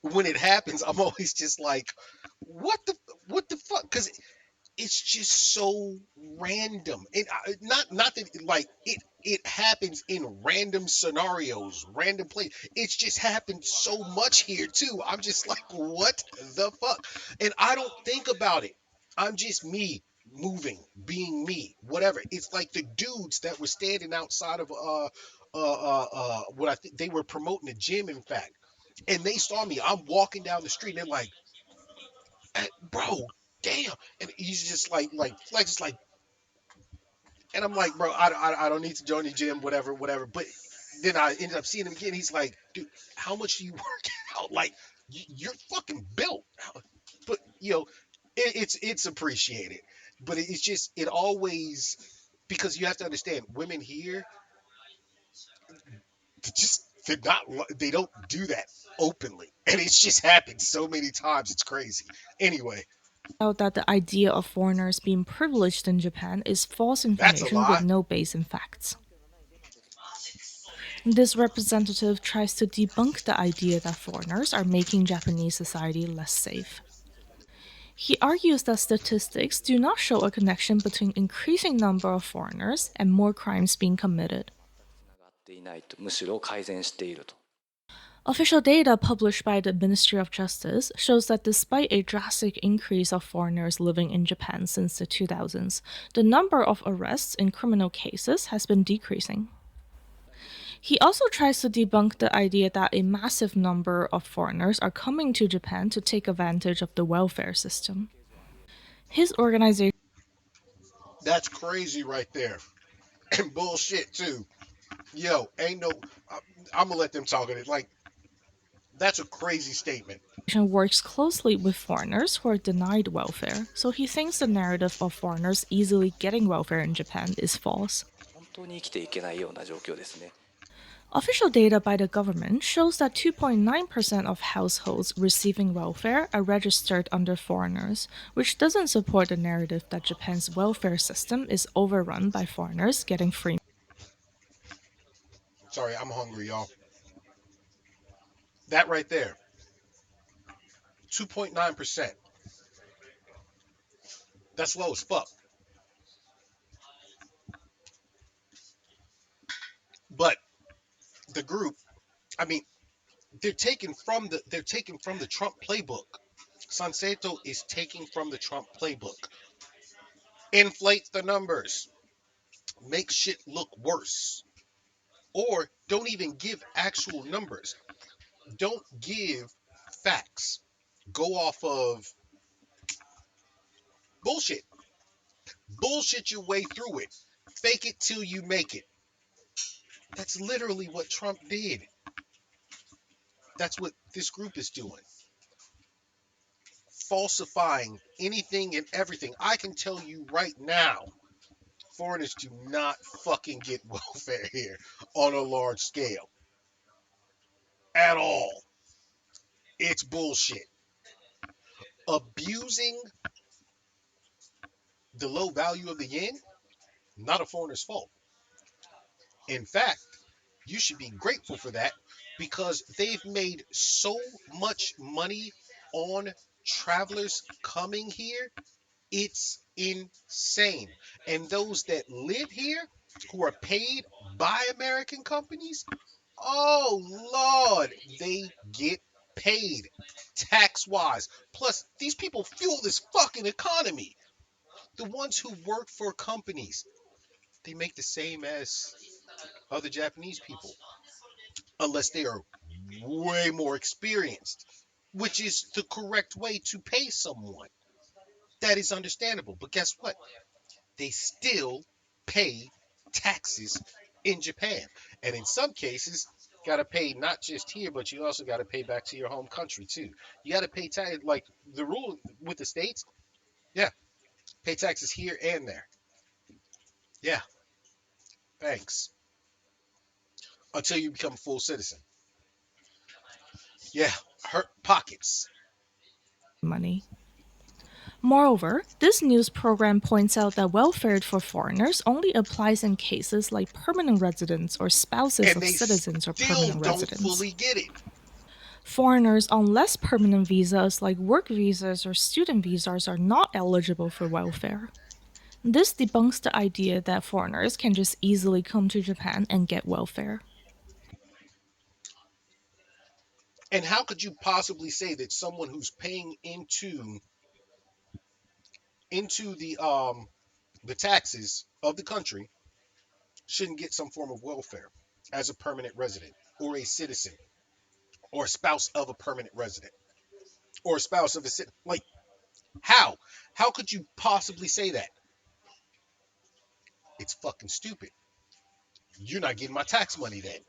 when it happens, I'm always just like, what the what the fuck? Because it's just so random and not that like it happens in random scenarios, random place. It's just happened so much here too. I'm just like, what the fuck? And I don't think about it. I'm just me moving, being me, whatever. It's like the dudes that were standing outside of what I think they were promoting a gym, in fact, and they saw me. I'm walking down the street and they're like, bro, damn. And he's just like Flex is like, and I'm like, bro, I don't need to join the gym, whatever, whatever. But then I ended up seeing him again. He's like, dude, how much do you work out? Like, you're fucking built. But it's appreciated. But it's just it always, because you have to understand, women here just they don't do that openly, and it's just happened so many times. It's crazy. Anyway,
Out that the idea of foreigners being privileged in Japan is false
that's a
information with
lie.
no base in facts. This representative tries to debunk the idea that foreigners are making Japanese society less safe. He argues that statistics do not show a connection between increasing number of foreigners and more crimes being committed. Official data published by the Ministry of Justice shows that despite a drastic increase of foreigners living in Japan since the 2000s, the number of arrests in criminal cases has been decreasing. He also tries to debunk the idea that a massive number of foreigners are coming to Japan to take advantage of the welfare system. His organization
That's crazy right there. And bullshit too. Yo, ain't no. I'm gonna let them talk on it. Like, that's a crazy statement.
works closely with foreigners who are denied welfare, so he thinks the narrative of foreigners easily getting welfare in Japan is false. Official data by the government shows that 2.9% of households receiving welfare are registered under foreigners, which doesn't support the narrative that Japan's welfare system is overrun by foreigners getting free.
Sorry, I'm hungry, y'all. That right there, 2.9%. That's low as fuck. But the group, I mean, they're taking from the Trump playbook. Sanseto is taking from the Trump playbook. Inflate the numbers, make shit look worse, or don't even give actual numbers. Don't give facts. Go off of bullshit. Bullshit your way through it. Fake it till you make it. That's literally what Trump did. That's what this group is doing. Falsifying anything and everything. I can tell you right now, foreigners do not fucking get welfare here on a large scale at all. It's bullshit. Abusing the low value of the yen, not a foreigner's fault. In fact, you should be grateful for that because they've made so much money on travelers coming here. It's insane. And those that live here who are paid by American companies, oh Lord, they get paid tax wise. Plus, these people fuel this fucking economy. The ones who work for companies, they make the same as other Japanese people, unless they are way more experienced, which is the correct way to pay someone. That is understandable. But guess what? They still pay taxes in Japan. And in some cases, got to pay not just here, but you also got to pay back to your home country too. You got to pay tax. Like the rule with the states, yeah. Pay taxes here and there. Yeah, thanks. Until you become a full citizen. Yeah, hurt pockets.
money. Moreover, this news program points out that welfare for foreigners only applies in cases like permanent residents or spouses
And
of
they
citizens or
still
permanent
don't
residents.
fully get it.
Foreigners on less permanent visas like work visas or student visas are not eligible for welfare. This debunks the idea that foreigners can just easily come to Japan and get welfare.
And how could you possibly say that someone who's paying into the taxes of the country shouldn't get some form of welfare as a permanent resident or a citizen or a spouse of a permanent resident or a spouse of a citizen? Like, how? How could you possibly say that? It's fucking stupid. You're not getting my tax money then.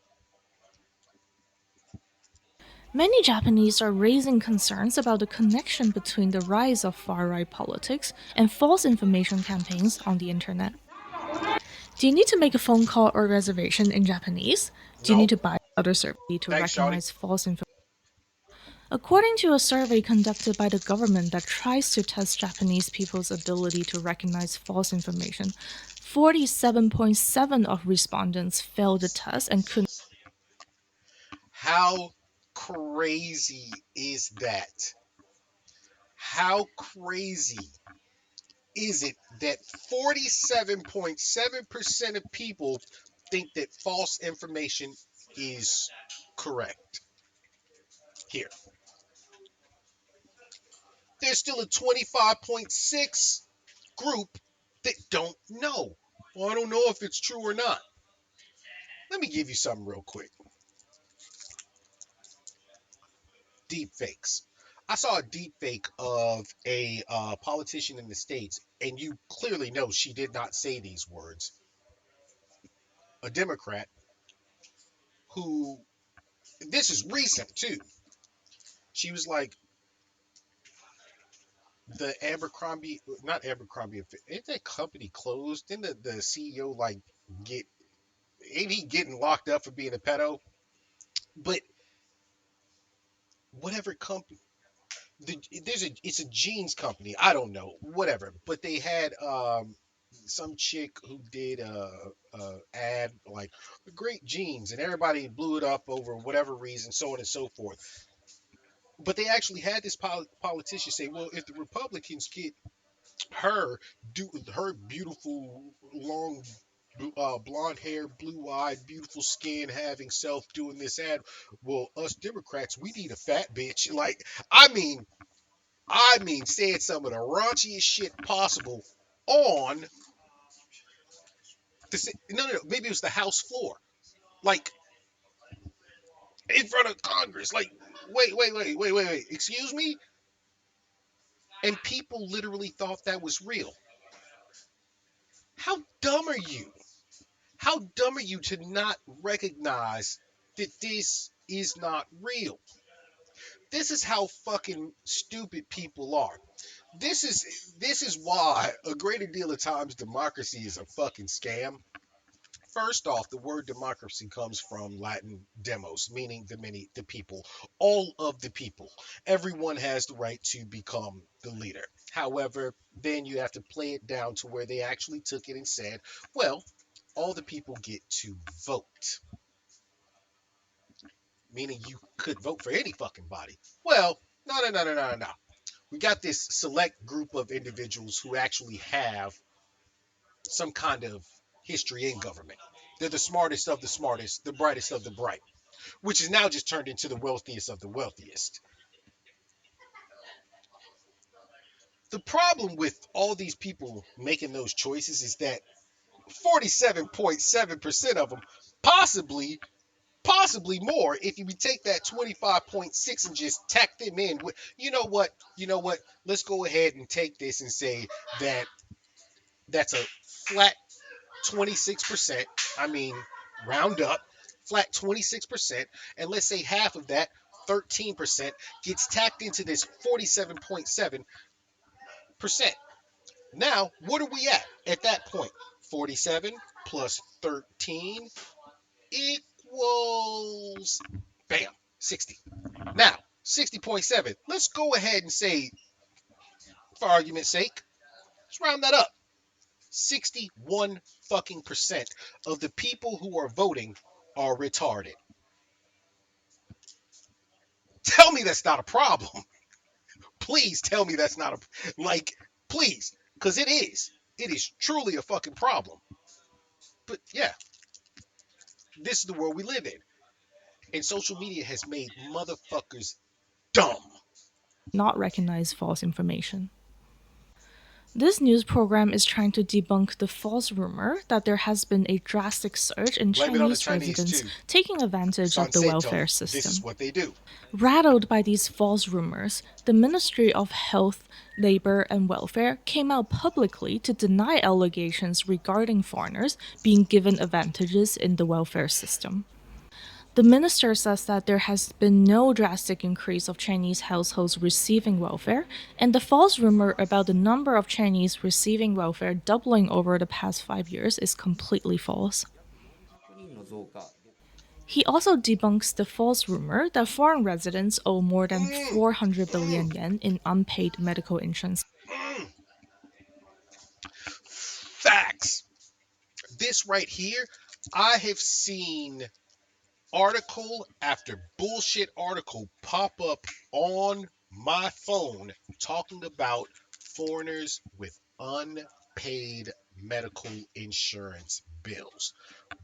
Many Japanese are raising concerns about the connection between the rise of far right politics and false information campaigns on the internet. Do you need to make a phone call or reservation in Japanese? Do you need
No.
to buy other survey to
Thanks, Shawty.
recognize false information? According to a survey conducted by the government that tries to test Japanese people's ability to recognize false information, 47.7% of respondents failed the test and couldn't.
How crazy is that? How crazy is it that 47.7% of people think that false information is correct? Here, there's still a 25.6 group that don't know. Well, I don't know if it's true or not. Let me give you something real quick. Deep fakes. I saw a deep fake of a politician in the States, and you clearly know she did not say these words. A Democrat who, this is recent too. She was like, the Abercrombie, not Abercrombie, ain't that company closed? Didn't the CEO like get, ain't he getting locked up for being a pedo? But whatever company, it's a jeans company. I don't know, whatever. But they had some chick who did a ad like great jeans, and everybody blew it up over whatever reason, so on and so forth. But they actually had this politician say, well, if the Republicans get her do her beautiful long blonde hair, blue eyed, beautiful skin, having self doing this ad, well, us Democrats, we need a fat bitch. Like, I mean, saying some of the raunchiest shit possible on the no, maybe it was the House floor, like in front of Congress. Like, wait, excuse me, and people literally thought that was real. How dumb are you? How dumb are you to not recognize that this is not real? This is how fucking stupid people are. This is why a greater deal of times democracy is a fucking scam. First off, the word democracy comes from Latin demos, meaning the people, all of the people. Everyone has the right to become the leader. However, then you have to play it down to where they actually took it and said, well, all the people get to vote, meaning you could vote for any fucking body. Well, no. We got this select group of individuals who actually have some kind of history in government. They're the smartest of the smartest, the brightest of the bright, which is now just turned into the wealthiest of the wealthiest. The problem with all these people making those choices is that 47.7% of them, possibly more, if you take that 25.6 and just tack them in with, you know what, let's go ahead and take this and say that that's a flat 26%. I mean, round up, flat 26%. And let's say half of that, 13%, gets tacked into this 47.7%. Now, what are we at that point? 47 plus 13 equals, bam, 60. Now, 60.7. Let's go ahead and say, for argument's sake, let's round that up. 61 fucking percent of the people who are voting are retarded. Tell me that's not a problem. Please tell me that's not like, please, because it is. It is truly a fucking problem. But yeah, this is the world we live in. And social media has made motherfuckers dumb.
Not recognize false information. This news program is trying to debunk the false rumor that there has been a drastic surge in
Blame it on the
Chinese
Chinese
residents
too.
taking advantage of the welfare
Sanseto, this is
system.
what they do.
Rattled by these false rumors, the Ministry of Health, Labor and Welfare came out publicly to deny allegations regarding foreigners being given advantages in the welfare system. The minister says that there has been no drastic increase of Chinese households receiving welfare, and the false rumor about the number of Chinese receiving welfare doubling over the past 5 years is completely false. He also debunks the false rumor that foreign residents owe more than 400 billion yen in unpaid medical insurance.
Facts. This right here, I have seen article after bullshit article pop up on my phone talking about foreigners with unpaid medical insurance bills.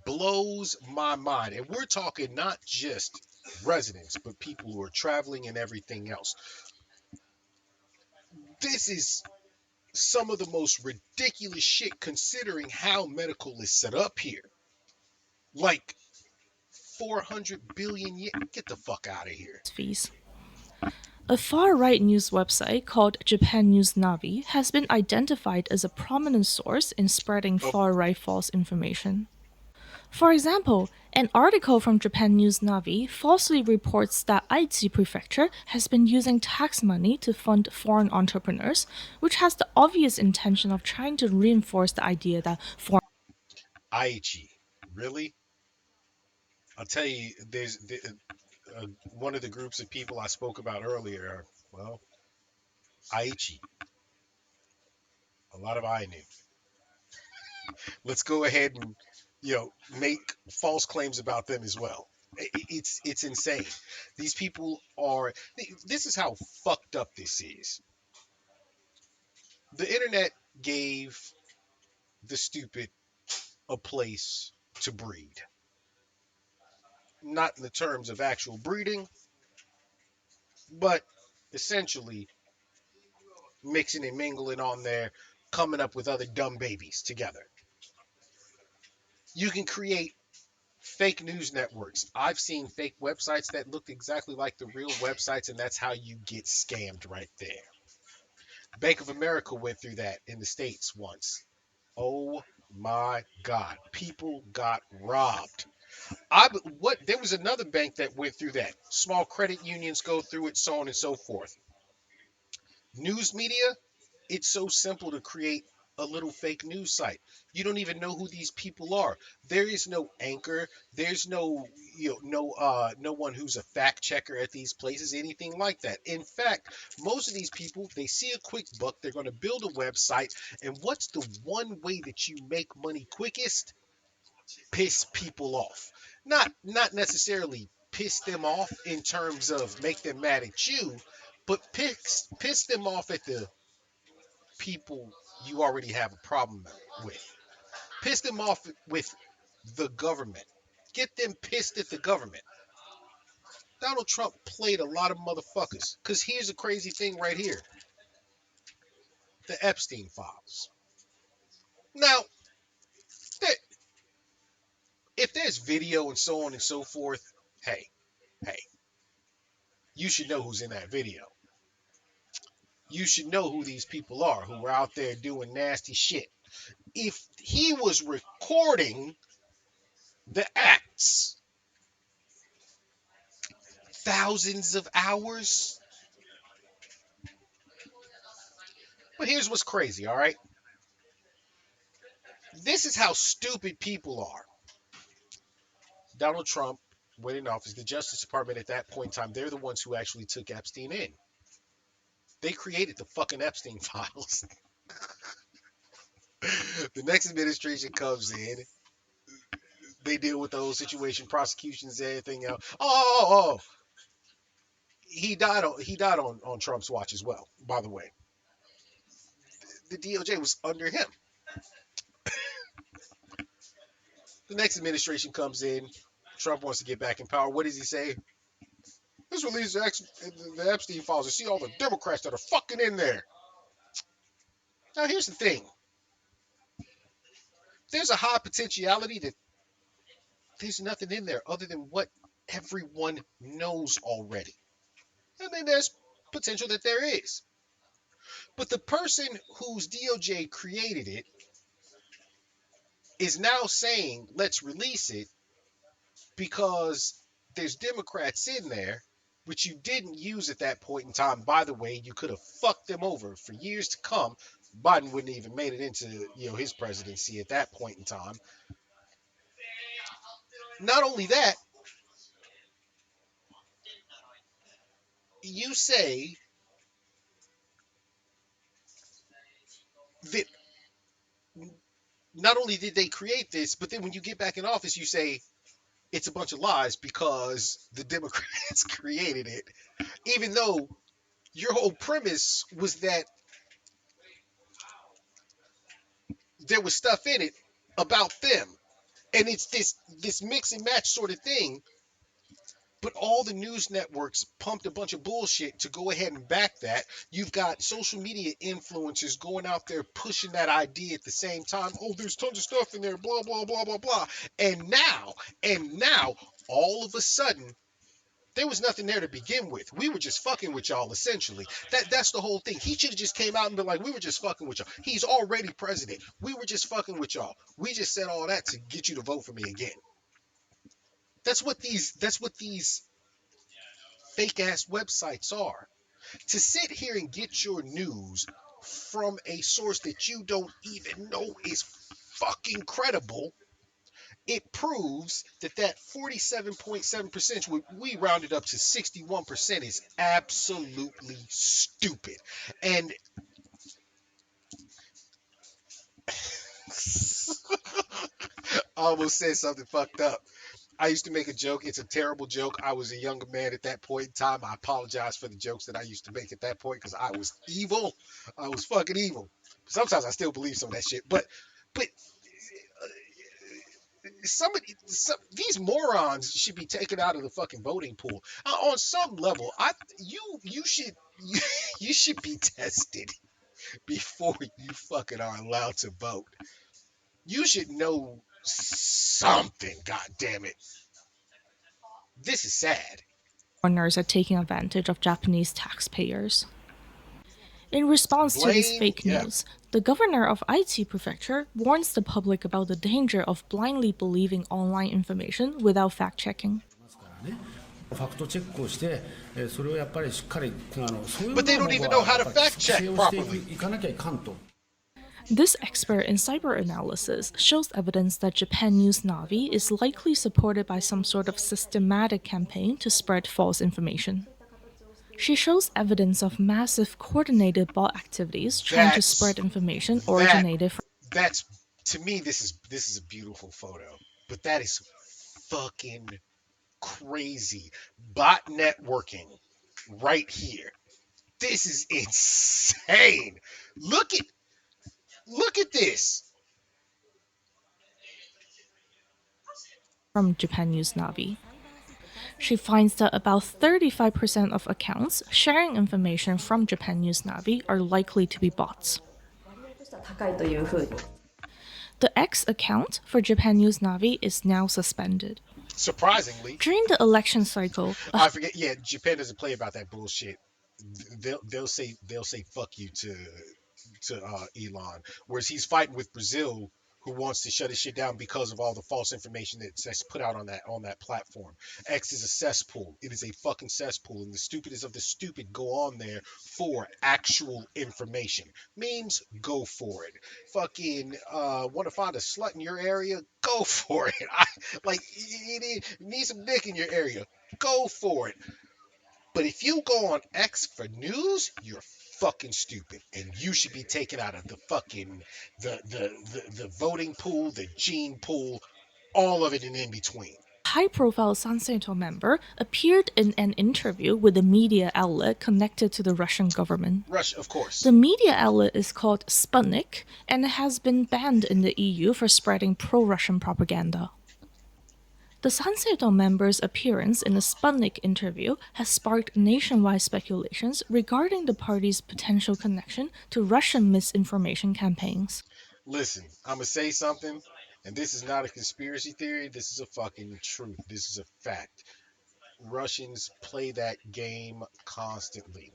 Blows my mind. And we're talking not just residents, but people who are traveling and everything else. This is some of the most ridiculous shit considering how medical is set up here. Like 400 billion yen. Get the fuck out of here.
Fees. A far-right news website called Japan News Navi has been identified as a prominent source in spreading
Oh,
far-right false information. For example, an article from Japan News Navi falsely reports that Aichi Prefecture has been using tax money to fund foreign entrepreneurs, which has the obvious intention of trying to reinforce the idea that foreign
Aichi. Really? I'll tell you, one of the groups of people I spoke about earlier. Well, Aichi. A lot of I knew. Let's go ahead and make false claims about them as well. It's insane. These people are. This is how fucked up this is. The internet gave the stupid a place to breed. Not in the terms of actual breeding, but essentially mixing and mingling on there, coming up with other dumb babies together. You can create fake news networks. I've seen fake websites that look exactly like the real websites, and that's how you get scammed right there. Bank of America went through that in the States once. Oh my God. People got robbed. There was another bank that went through that. Small credit unions go through it, so on and so forth. News media, it's so simple to create a little fake news site. You don't even know who these people are. There is no anchor. There's no no one who's a fact checker at these places, anything like that. In fact, most of these people, they see a quick buck, they're going to build a website, and what's the one way that you make money quickest? Piss people off. Not necessarily piss them off in terms of make them mad at you, but piss them off at the people you already have a problem with. Piss them off with the government. Get them pissed at the government. Donald Trump played a lot of motherfuckers. Because here's a crazy thing right here: the Epstein files. Now, if there's video and so on and so forth, hey, hey, you should know who's in that video. You should know who these people are who were out there doing nasty shit. If he was recording the acts thousands of hours. But here's what's crazy, all right? This is how stupid people are. Donald Trump went in office. The Justice Department at that point in time, they're the ones who actually took Epstein in. They created the fucking Epstein files. The next administration comes in. They deal with the whole situation, prosecutions, everything else. Oh. He died on Trump's watch as well, by the way. The DOJ was under him. The next administration comes in. Trump wants to get back in power. What does he say? Let's release the Epstein files and see all the Democrats that are fucking in there. Now, here's the thing. There's a high potentiality that there's nothing in there other than what everyone knows already. And then there's potential that there is. But the person whose DOJ created it is now saying, let's release it because there's Democrats in there, which you didn't use at that point in time. By the way, you could have fucked them over for years to come. Biden wouldn't have even made it into his presidency at that point in time. Not only that, you say that not only did they create this, but then when you get back in office, you say it's a bunch of lies because the Democrats created it, even though your whole premise was that there was stuff in it about them. And it's this mix and match sort of thing. But all the news networks pumped a bunch of bullshit to go ahead and back that. You've got social media influencers going out there pushing that idea at the same time. Oh, there's tons of stuff in there, blah, blah, blah, blah, blah. And now, all of a sudden, there was nothing there to begin with. We were just fucking with y'all, essentially. That's the whole thing. He should have just came out and been like, we were just fucking with y'all. He's already president. We were just fucking with y'all. We just said all that to get you to vote for me again. That's what these fake ass websites are. To sit here and get your news from a source that you don't even know is fucking credible, it proves that 47.7%, we rounded up to 61%, is absolutely stupid. And I almost said something fucked up. I used to make a joke. It's a terrible joke. I was a younger man at that point in time. I apologize for the jokes that I used to make at that point because I was evil. I was fucking evil. Sometimes I still believe some of that shit. But these morons should be taken out of the fucking voting pool. On some level, you should you should be tested before you fucking are allowed to vote. You should know something, god damn it. This is sad.
Foreigners are taking advantage of Japanese taxpayers. In response to this fake news, the governor of Aichi Prefecture warns the public about the danger of blindly believing online information without fact-checking.
But they don't even know how to fact check properly.
This expert in cyber analysis shows evidence that Japan News Navi is likely supported by some sort of systematic campaign to spread false information. She shows evidence of massive coordinated bot activities trying to spread information originated from...
That's, to me, this is a beautiful photo. But that is fucking crazy. Bot networking right here. This is insane. Look at this.
From Japan News Navi. She finds that about 35% of accounts sharing information from Japan News Navi are likely to be bots. The X account for Japan News Navi is now suspended.
Surprisingly,
during the election cycle,
I forget. Yeah, Japan doesn't play about that bullshit. They'll say fuck you to Elon, whereas he's fighting with Brazil, who wants to shut his shit down because of all the false information that's put out on that platform. X is a cesspool. It is a fucking cesspool, and the stupidest of the stupid go on there for actual information. Memes, go for it. Fucking want to find a slut in your area? Go for it. You need some dick in your area? Go for it. But if you go on X for news, you're fucking stupid, and you should be taken out of the fucking the voting pool, the gene pool, all of it and in between.
High-profile Sanseto member appeared in an interview with a media outlet connected to the Russian government.
Russia, of course.
The media outlet is called Sputnik and has been banned in the EU for spreading pro-Russian propaganda. The Sanseto member's appearance in a Sputnik interview has sparked nationwide speculations regarding the party's potential connection to Russian misinformation campaigns.
Listen, I'm gonna say something, and this is not a conspiracy theory. This is a fucking truth. This is a fact. Russians play that game constantly.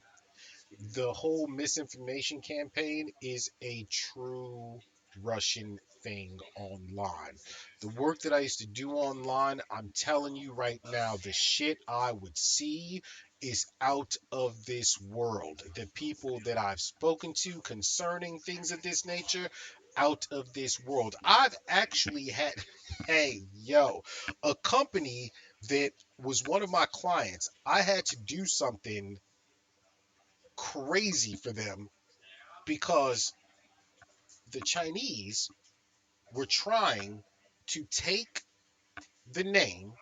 The whole misinformation campaign is a true Russian thing online. The work that I used to do online, I'm telling you right now, the shit I would see is out of this world. The people that I've spoken to concerning things of this nature, out of this world. I've actually had, hey, yo, a company that was one of my clients, I had to do something crazy for them because the Chinese were trying to take the name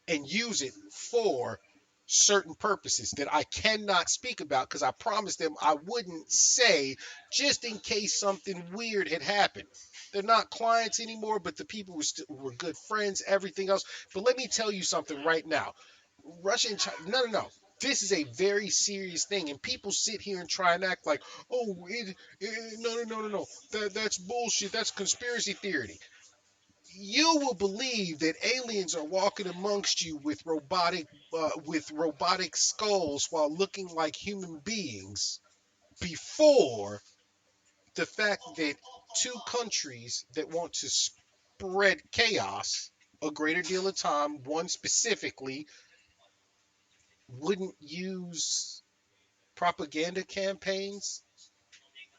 and use it for certain purposes that I cannot speak about because I promised them I wouldn't say just in case something weird had happened. They're not clients anymore, but the people were good friends, everything else. But let me tell you something right now. Russia and China, no. This is a very serious thing, and people sit here and try and act like, oh, no. That's bullshit. That's conspiracy theory. You will believe that aliens are walking amongst you with robotic skulls while looking like human beings before the fact that two countries that want to spread chaos a greater deal of time, one specifically, wouldn't use propaganda campaigns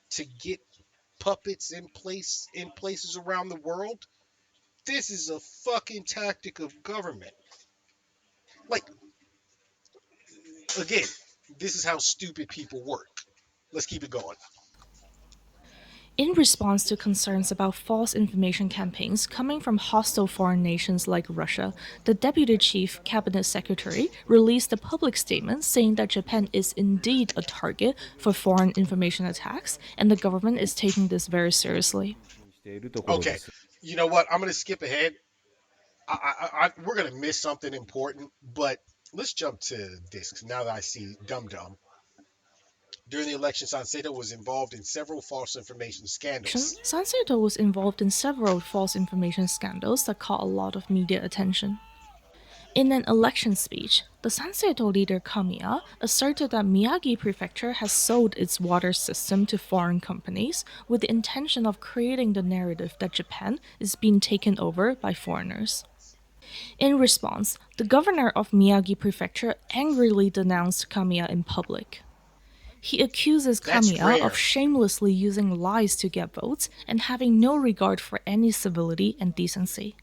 to get puppets in places around the world. This is a fucking tactic of government. Like, again, this is how stupid people work. Let's keep it going.
In response to concerns about false information campaigns coming from hostile foreign nations like Russia, the Deputy Chief Cabinet Secretary released a public statement saying that Japan is indeed a target for foreign information attacks, and the government is taking this very seriously.
Okay, you know what? I'm gonna skip ahead. We're gonna miss something important, but let's jump to this 'cause now that I see Dum Dum. During the election, Sanseda was involved in several false information scandals.
Sanseto was involved in several false information scandals that caught a lot of media attention. In an election speech, the Sanseto leader Kamiya asserted that Miyagi Prefecture has sold its water system to foreign companies with the intention of creating the narrative that Japan is being taken over by foreigners. In response, the governor of Miyagi Prefecture angrily denounced Kamiya in public. He accuses
That's
Kamiya of
rare.
shamelessly using lies to get votes and having no regard for any civility and decency.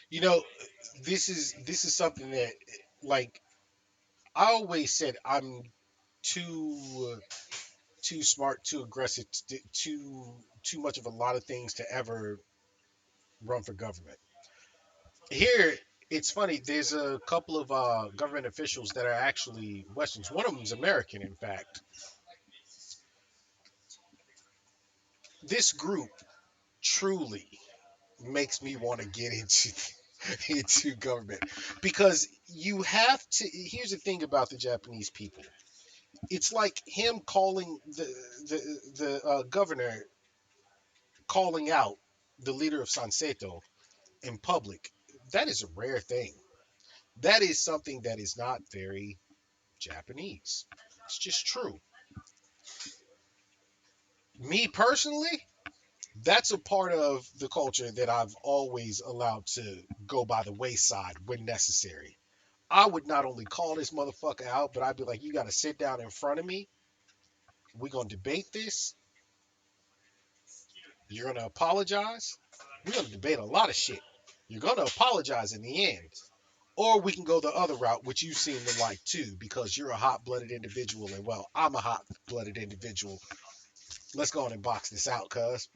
You know, this is something that, like, I always said I'm too smart, too aggressive, too much of a lot of things to ever run for government. Here, it's funny. There's a couple of government officials that are actually Westerns. One of them is American, in fact. This group truly makes me want to get into into government because you have to. Here's the thing about the Japanese people. It's like him calling the governor calling out the leader of Sanseto in public. That is a rare thing. That is something that is not very Japanese. It's just true. Me personally, That's a part of the culture that I've always allowed to go by the wayside when necessary. I would not only call this motherfucker out, but I'd be like, you got to sit down in front of me. We're going to debate this. You're going to apologize. We're going to debate a lot of shit. You're going to apologize in the end. Or we can go the other route, which you seem to like too, because you're a hot blooded individual and, well, I'm a hot blooded individual. Let's go on and box this out, cuz.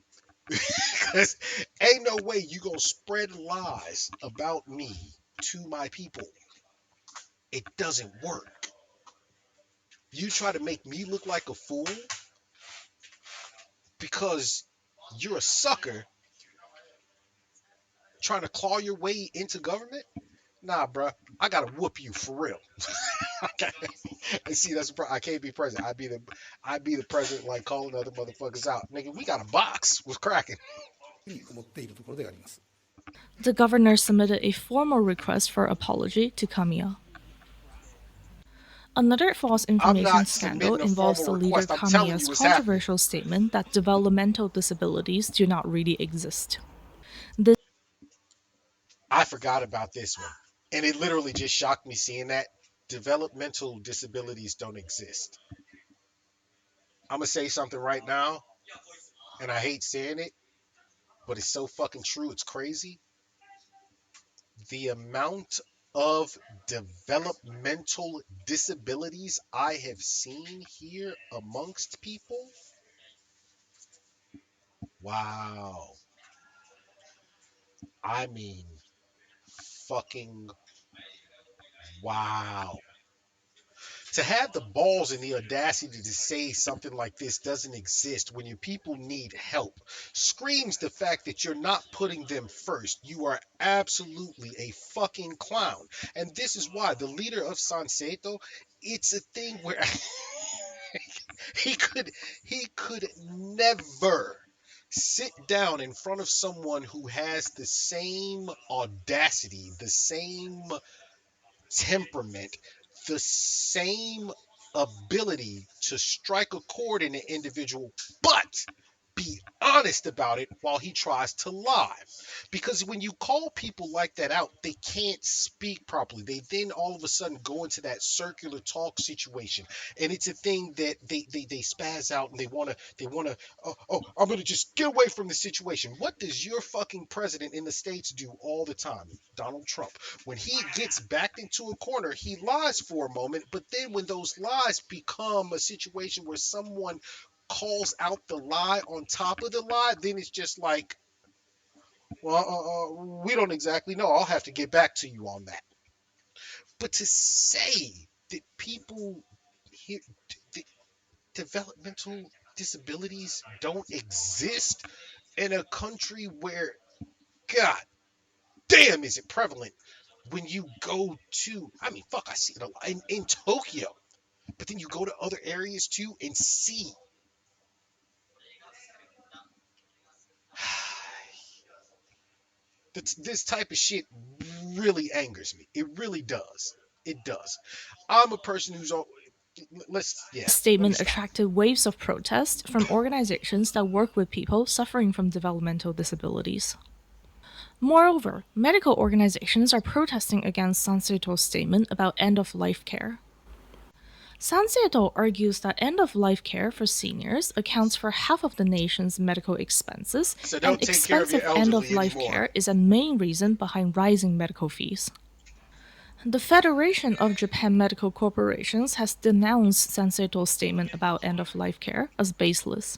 Because ain't no way you gonna spread lies about me to my people. It doesn't work. You try to make me look like a fool because you're a sucker trying to claw your way into government. Nah, bruh, I gotta whoop you for real. And see, that's the I can't be president. I'd be the president, like calling other motherfuckers out. Nigga, we got a box. What's cracking?
思っているところであります。
The governor submitted a formal request for apology to Kamiya. Another false
I'm
information
not
scandal
submitting a
involves the
formal
leader
request. I'm telling
Kamiya's
you what's happening.
controversial statement that developmental disabilities do not really exist.
I forgot about this one. And it literally just shocked me seeing that. Developmental disabilities don't exist. I'm going to say something right now, and I hate saying it, but it's so fucking true. It's crazy. The amount of developmental disabilities I have seen here amongst people. Wow. I mean, fucking wow. To have the balls and the audacity to say something like this doesn't exist when your people need help screams the fact that you're not putting them first. You are absolutely a fucking clown. And this is why the leader of Sanseto, it's a thing where he could he could never sit down in front of someone who has the same audacity, the same temperament, the same ability to strike a chord in an individual, but be honest about it while he tries to lie. Because when you call people like that out, they can't speak properly. They then all of a sudden go into that circular talk situation. And it's a thing that they spaz out and they wanna I'm gonna just get away from the situation. What does your fucking president in the States do all the time? Donald Trump. When he gets backed into a corner, he lies for a moment, but then when those lies become a situation where someone calls out the lie on top of the lie, then it's just like, well, we don't exactly know. I'll have to get back to you on that. But to say that people here, that developmental disabilities don't exist in a country where, God damn, is it prevalent when you go to, I mean, fuck, I see it a lot in Tokyo, but then you go to other areas too and see. This type of shit really angers me. It really does. It does. I'm a person who's
The
let me
statement
stop.
attracted waves of protest from organizations that work with people suffering from developmental disabilities. Moreover, medical organizations are protesting against Sanseto's statement about end-of-life care. Sanseto argues that end-of-life care for seniors accounts for half of the nation's medical expenses,
So
and
don't take care of your
expensive
elderly
end-of-life
anymore.
care is a main reason behind rising medical fees. The Federation of Japan Medical Corporations has denounced Sanseto's statement about end-of-life care as baseless.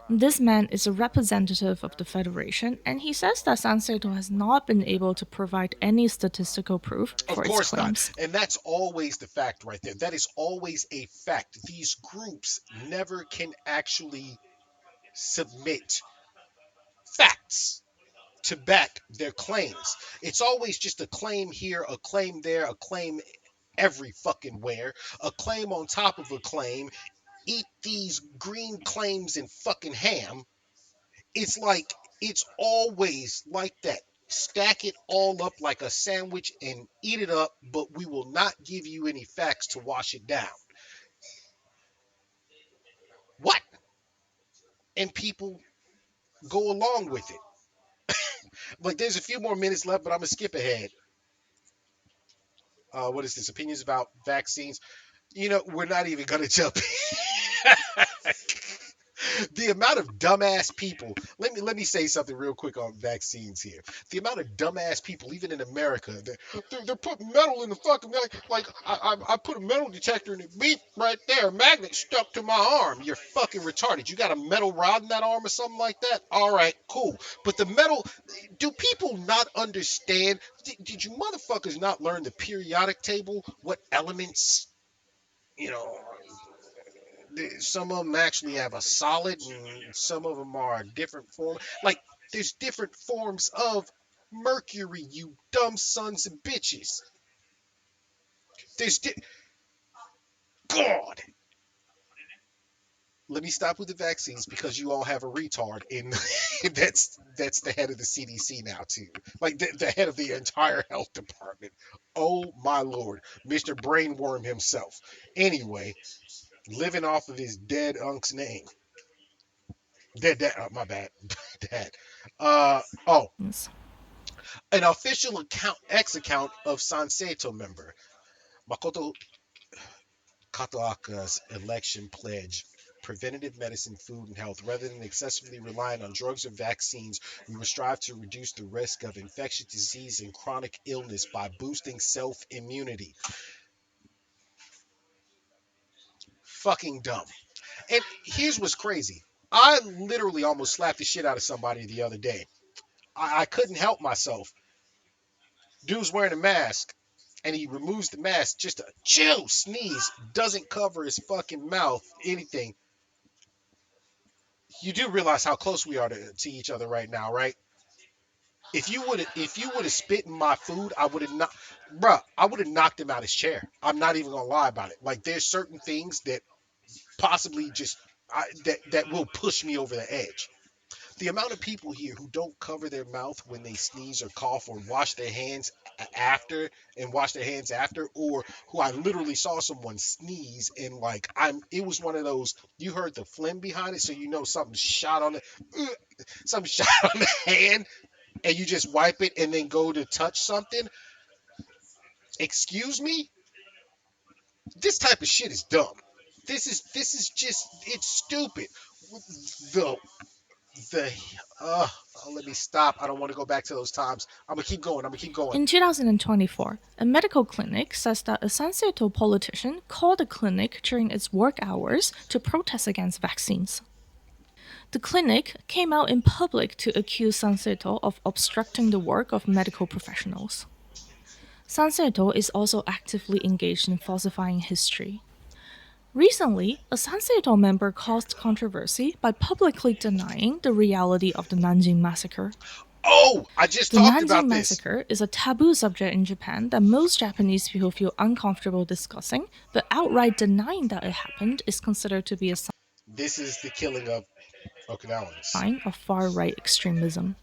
This man is a representative of the Federation, and he says that Sanseto has not been able to provide any statistical proof
Of
for its
course not.
claims.
And that's always the fact right there. That is always a fact. These groups never can actually submit facts to back their claims. It's always just a claim here, a claim there, a claim every fucking where, a claim on top of a claim. Eat these green claims and fucking ham. It's like, it's always like that. Stack it all up like a sandwich and eat it up, but we will not give you any facts to wash it down. What? And people go along with it. Like there's a few more minutes left, but I'm gonna skip ahead. What is this? Opinions about vaccines. We're not even gonna jump. The amount of dumbass people. Let me say something real quick on vaccines here. The amount of dumbass people, even in America, they're putting metal in the fucking like I put a metal detector in the beep right there, a magnet stuck to my arm. You're fucking retarded. You got a metal rod in that arm or something like that? All right, cool. But the metal, do people not understand? Did you motherfuckers not learn the periodic table? What elements? You know, some of them actually have a solid and some of them are a different form. Like there's different forms of mercury, you dumb sons of bitches. there's di- God. Let me stop with the vaccines because you all have a retard in that's the head of the CDC now too, like the head of the entire health department. Oh my lord, Mr. Brainworm himself. Anyway, living off of his dead unc's name. Dad, my bad. Dad. Oh, an official account, X account of Sanseto member Makoto Katoaka's election pledge. Preventative medicine, food, and health. Rather than excessively relying on drugs or vaccines, we will strive to reduce the risk of infectious disease and chronic illness by boosting self immunity. Fucking dumb. And here's what's crazy. I literally almost slapped the shit out of somebody the other day. I couldn't help myself. Dude's wearing a mask, and he removes the mask, just a chill sneeze, doesn't cover his fucking mouth, anything. You do realize how close we are to each other right now, right? If you would have spit in my food, I would have not, bruh. I would have knocked him out his chair. I'm not even gonna lie about it. Like there's certain things that possibly just that will push me over the edge. The amount of people here who don't cover their mouth when they sneeze or cough or wash their hands after, or who I literally saw someone sneeze and like it was one of those, you heard the phlegm behind it, so you know something shot on the something shot on the hand, and you just wipe it and then go to touch something. Excuse me, this type of shit is dumb. This is just, it's stupid. The the uh Let me stop. I don't want to go back to those times. I'm gonna keep going.
In 2024, a medical clinic says that a Sanseto politician called the clinic during its work hours to protest against vaccines. The clinic came out in public to accuse Sanseto of obstructing the work of medical professionals. Sanseto is also actively engaged in falsifying history. Recently, a Sanseto member caused controversy by publicly denying the reality of the Nanjing massacre.
Oh, I just
The
talked
Nanjing
about this.
massacre is a taboo subject in Japan that most Japanese people feel uncomfortable discussing, but outright denying that it happened is considered to be a
This is the killing of Okinawans.
sign of far-right extremism.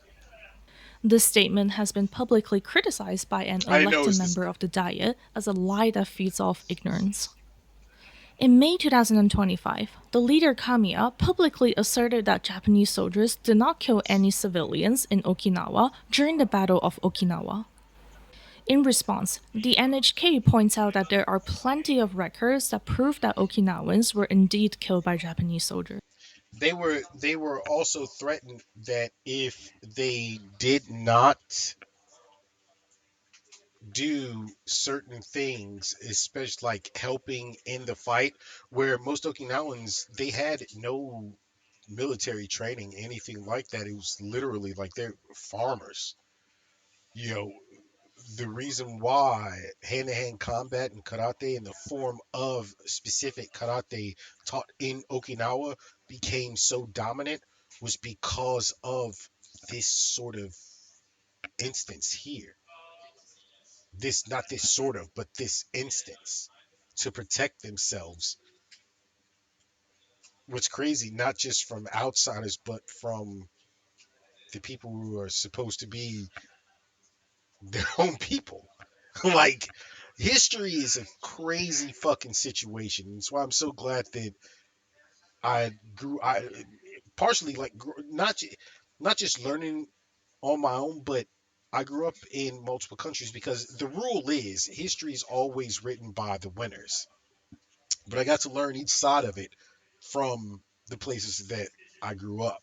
This statement has been publicly criticized by an
I didn't know it
elected
was this.
member of the Diet as a lie that feeds off ignorance. In May 2025, the leader Kamiya publicly asserted that Japanese soldiers did not kill any civilians in Okinawa during the Battle of Okinawa. In response, the NHK points out that there are plenty of records that prove that Okinawans were indeed killed by Japanese soldiers.
They were also threatened that if they did not do certain things, especially like helping in the fight, where most Okinawans, they had no military training, anything like that. It was literally like they're farmers. You know, the reason why hand-to-hand combat and karate in the form of specific karate taught in Okinawa became so dominant was because of this sort of instance here. This, not this sort of, but this instance, to protect themselves. What's crazy, not just from outsiders, but from the people who are supposed to be their own people. Like, history is a crazy fucking situation. That's why I'm so glad that I grew. I partially like not. not just learning on my own, but I grew up in multiple countries because the rule is history is always written by the winners. But I got to learn each side of it from the places that I grew up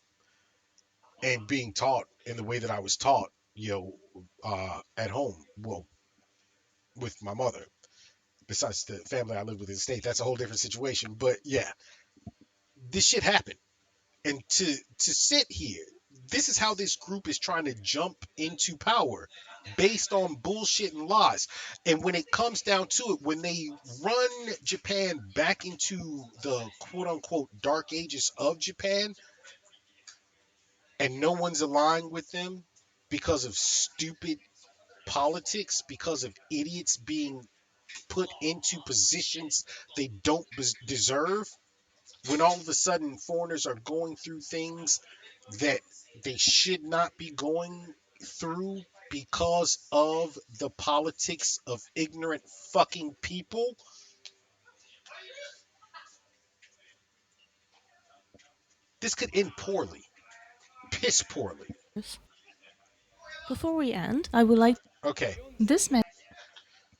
and being taught in the way that I was taught, at home. Well, with my mother. Besides the family I live with in the state, that's a whole different situation. But yeah, this shit happened. And to sit here, this is how this group is trying to jump into power based on bullshit and lies. And when it comes down to it, when they run Japan back into the quote unquote dark ages of Japan and no one's aligned with them because of stupid politics, because of idiots being put into positions they don't deserve, when all of a sudden foreigners are going through things that they should not be going through because of the politics of ignorant fucking people, this could end poorly, piss poorly.
Before we end, I would like
Okay,
this man.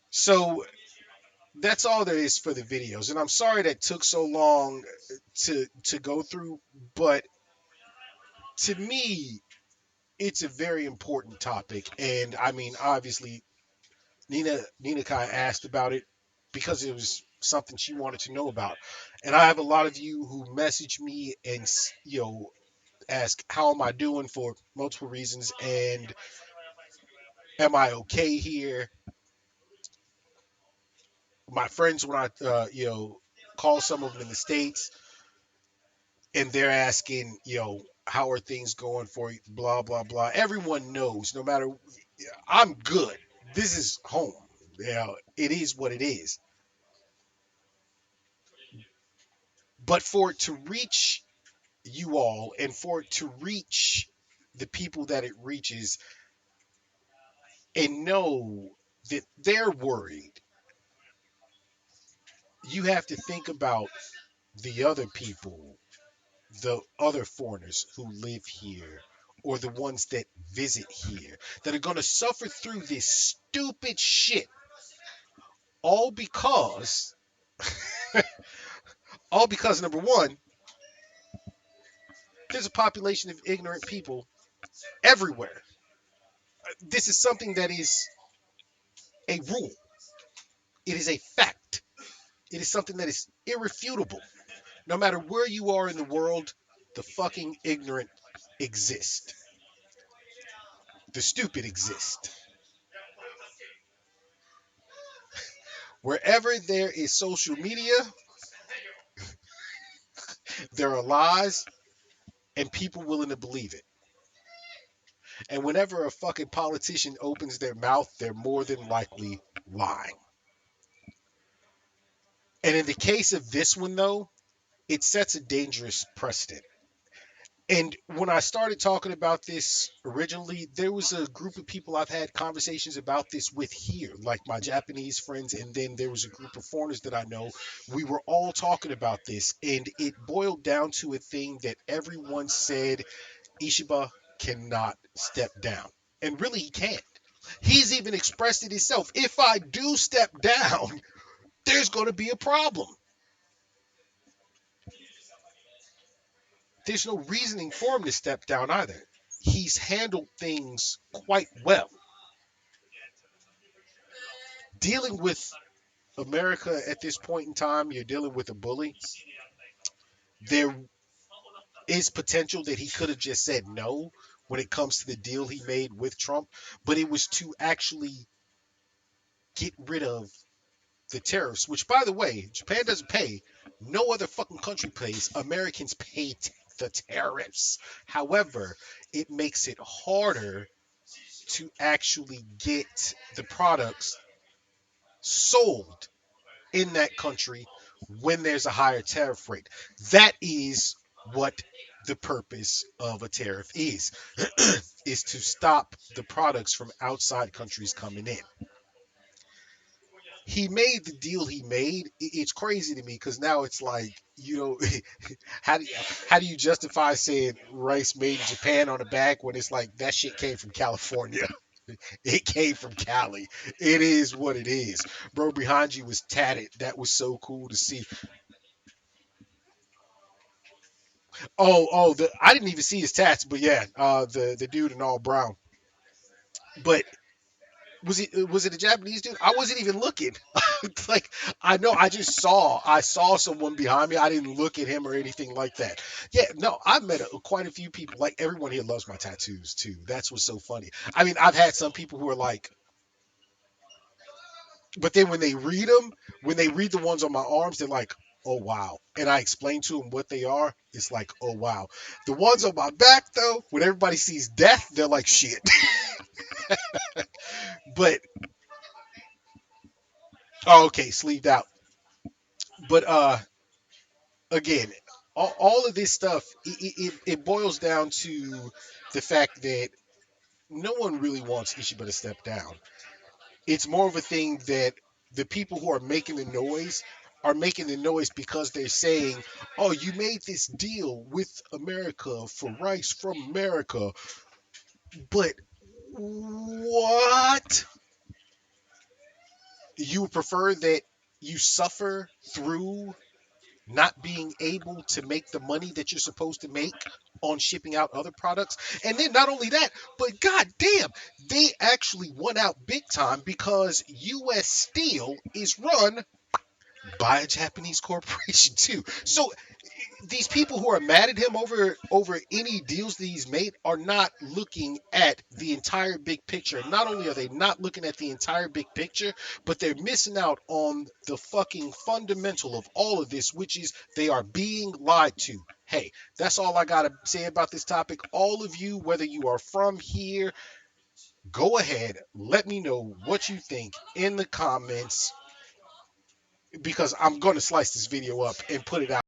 so that's all there is for the videos, and I'm sorry that took so long to go through, but to me, it's a very important topic, and I mean, obviously, Nina Kai asked about it because it was something she wanted to know about. And I have a lot of you who message me and ask how am I doing for multiple reasons and am I okay here? My friends when I call some of them in the states and they're asking, how are things going for you? Blah blah blah. Everyone knows no matter I'm good. This is home. It is what it is. But for it to reach you all and for it to reach the people that it reaches and know that they're worried, you have to think about the other people, the other foreigners who live here or the ones that visit here that are going to suffer through this stupid shit all because all because number one, there's a population of ignorant people everywhere. This is something that is a rule. It is a fact. It is something that is irrefutable. No matter where you are in the world, the fucking ignorant exist. The stupid exist. Wherever there is social media, there are lies and people willing to believe it. And whenever a fucking politician opens their mouth, they're more than likely lying. And in the case of this one, though, it sets a dangerous precedent. And when I started talking about this originally, there was a group of people I've had conversations about this with here, like my Japanese friends, and then there was a group of foreigners that I know. We were all talking about this, and it boiled down to a thing that everyone said Ishiba cannot step down. And really, he can't. He's even expressed it himself. If I do step down, there's going to be a problem. There's no reasoning for him to step down either. He's handled things quite well. Dealing with America at this point in time, you're dealing with a bully. There is potential that he could have just said no when it comes to the deal he made with Trump, but it was to actually get rid of the tariffs, which, by the way, Japan doesn't pay. No other fucking country pays. Americans pay the tariffs. However, it makes it harder to actually get the products sold in that country when there's a higher tariff rate. That is what the purpose of a tariff is to stop the products from outside countries coming in. He made the deal he made. It's crazy to me because now it's like, you know, how do you, how do you justify saying rice made in Japan on the back when it's like that shit came from California? It came from Cali. It is what it is. Bro behind you was tatted. That was so cool to see. I didn't even see his tats, but yeah, the dude in all brown. But was it a Japanese dude? I wasn't even looking. Like I know I saw someone behind me. I didn't look at him or anything like that. Yeah, no, I've met quite a few people. Like everyone here loves my tattoos too. That's what's so funny. I mean, I've had some people who are like, but then when they read the ones on my arms, they're like, oh wow. And I explain to them what they are. It's like, oh wow. The ones on my back though, when everybody sees death, they're like shit. But oh, okay, sleeved out. But again, all of this stuff, it boils down to the fact that no one really wants Ishiba to step down. It's more of a thing that the people who are making the noise because they're saying, "Oh, you made this deal with America for rice from America," but what? You would prefer that you suffer through not being able to make the money that you're supposed to make on shipping out other products. And then not only that, but goddamn, they actually won out big time because US Steel is run by a Japanese corporation too. So these people who are mad at him over any deals that he's made are not looking at the entire big picture. Not only are they not looking at the entire big picture, but they're missing out on the fucking fundamental of all of this, which is they are being lied to. Hey, that's all I gotta say about this topic. All of you, whether you are from here, go ahead, let me know what you think in the comments because I'm gonna slice this video up and put it out.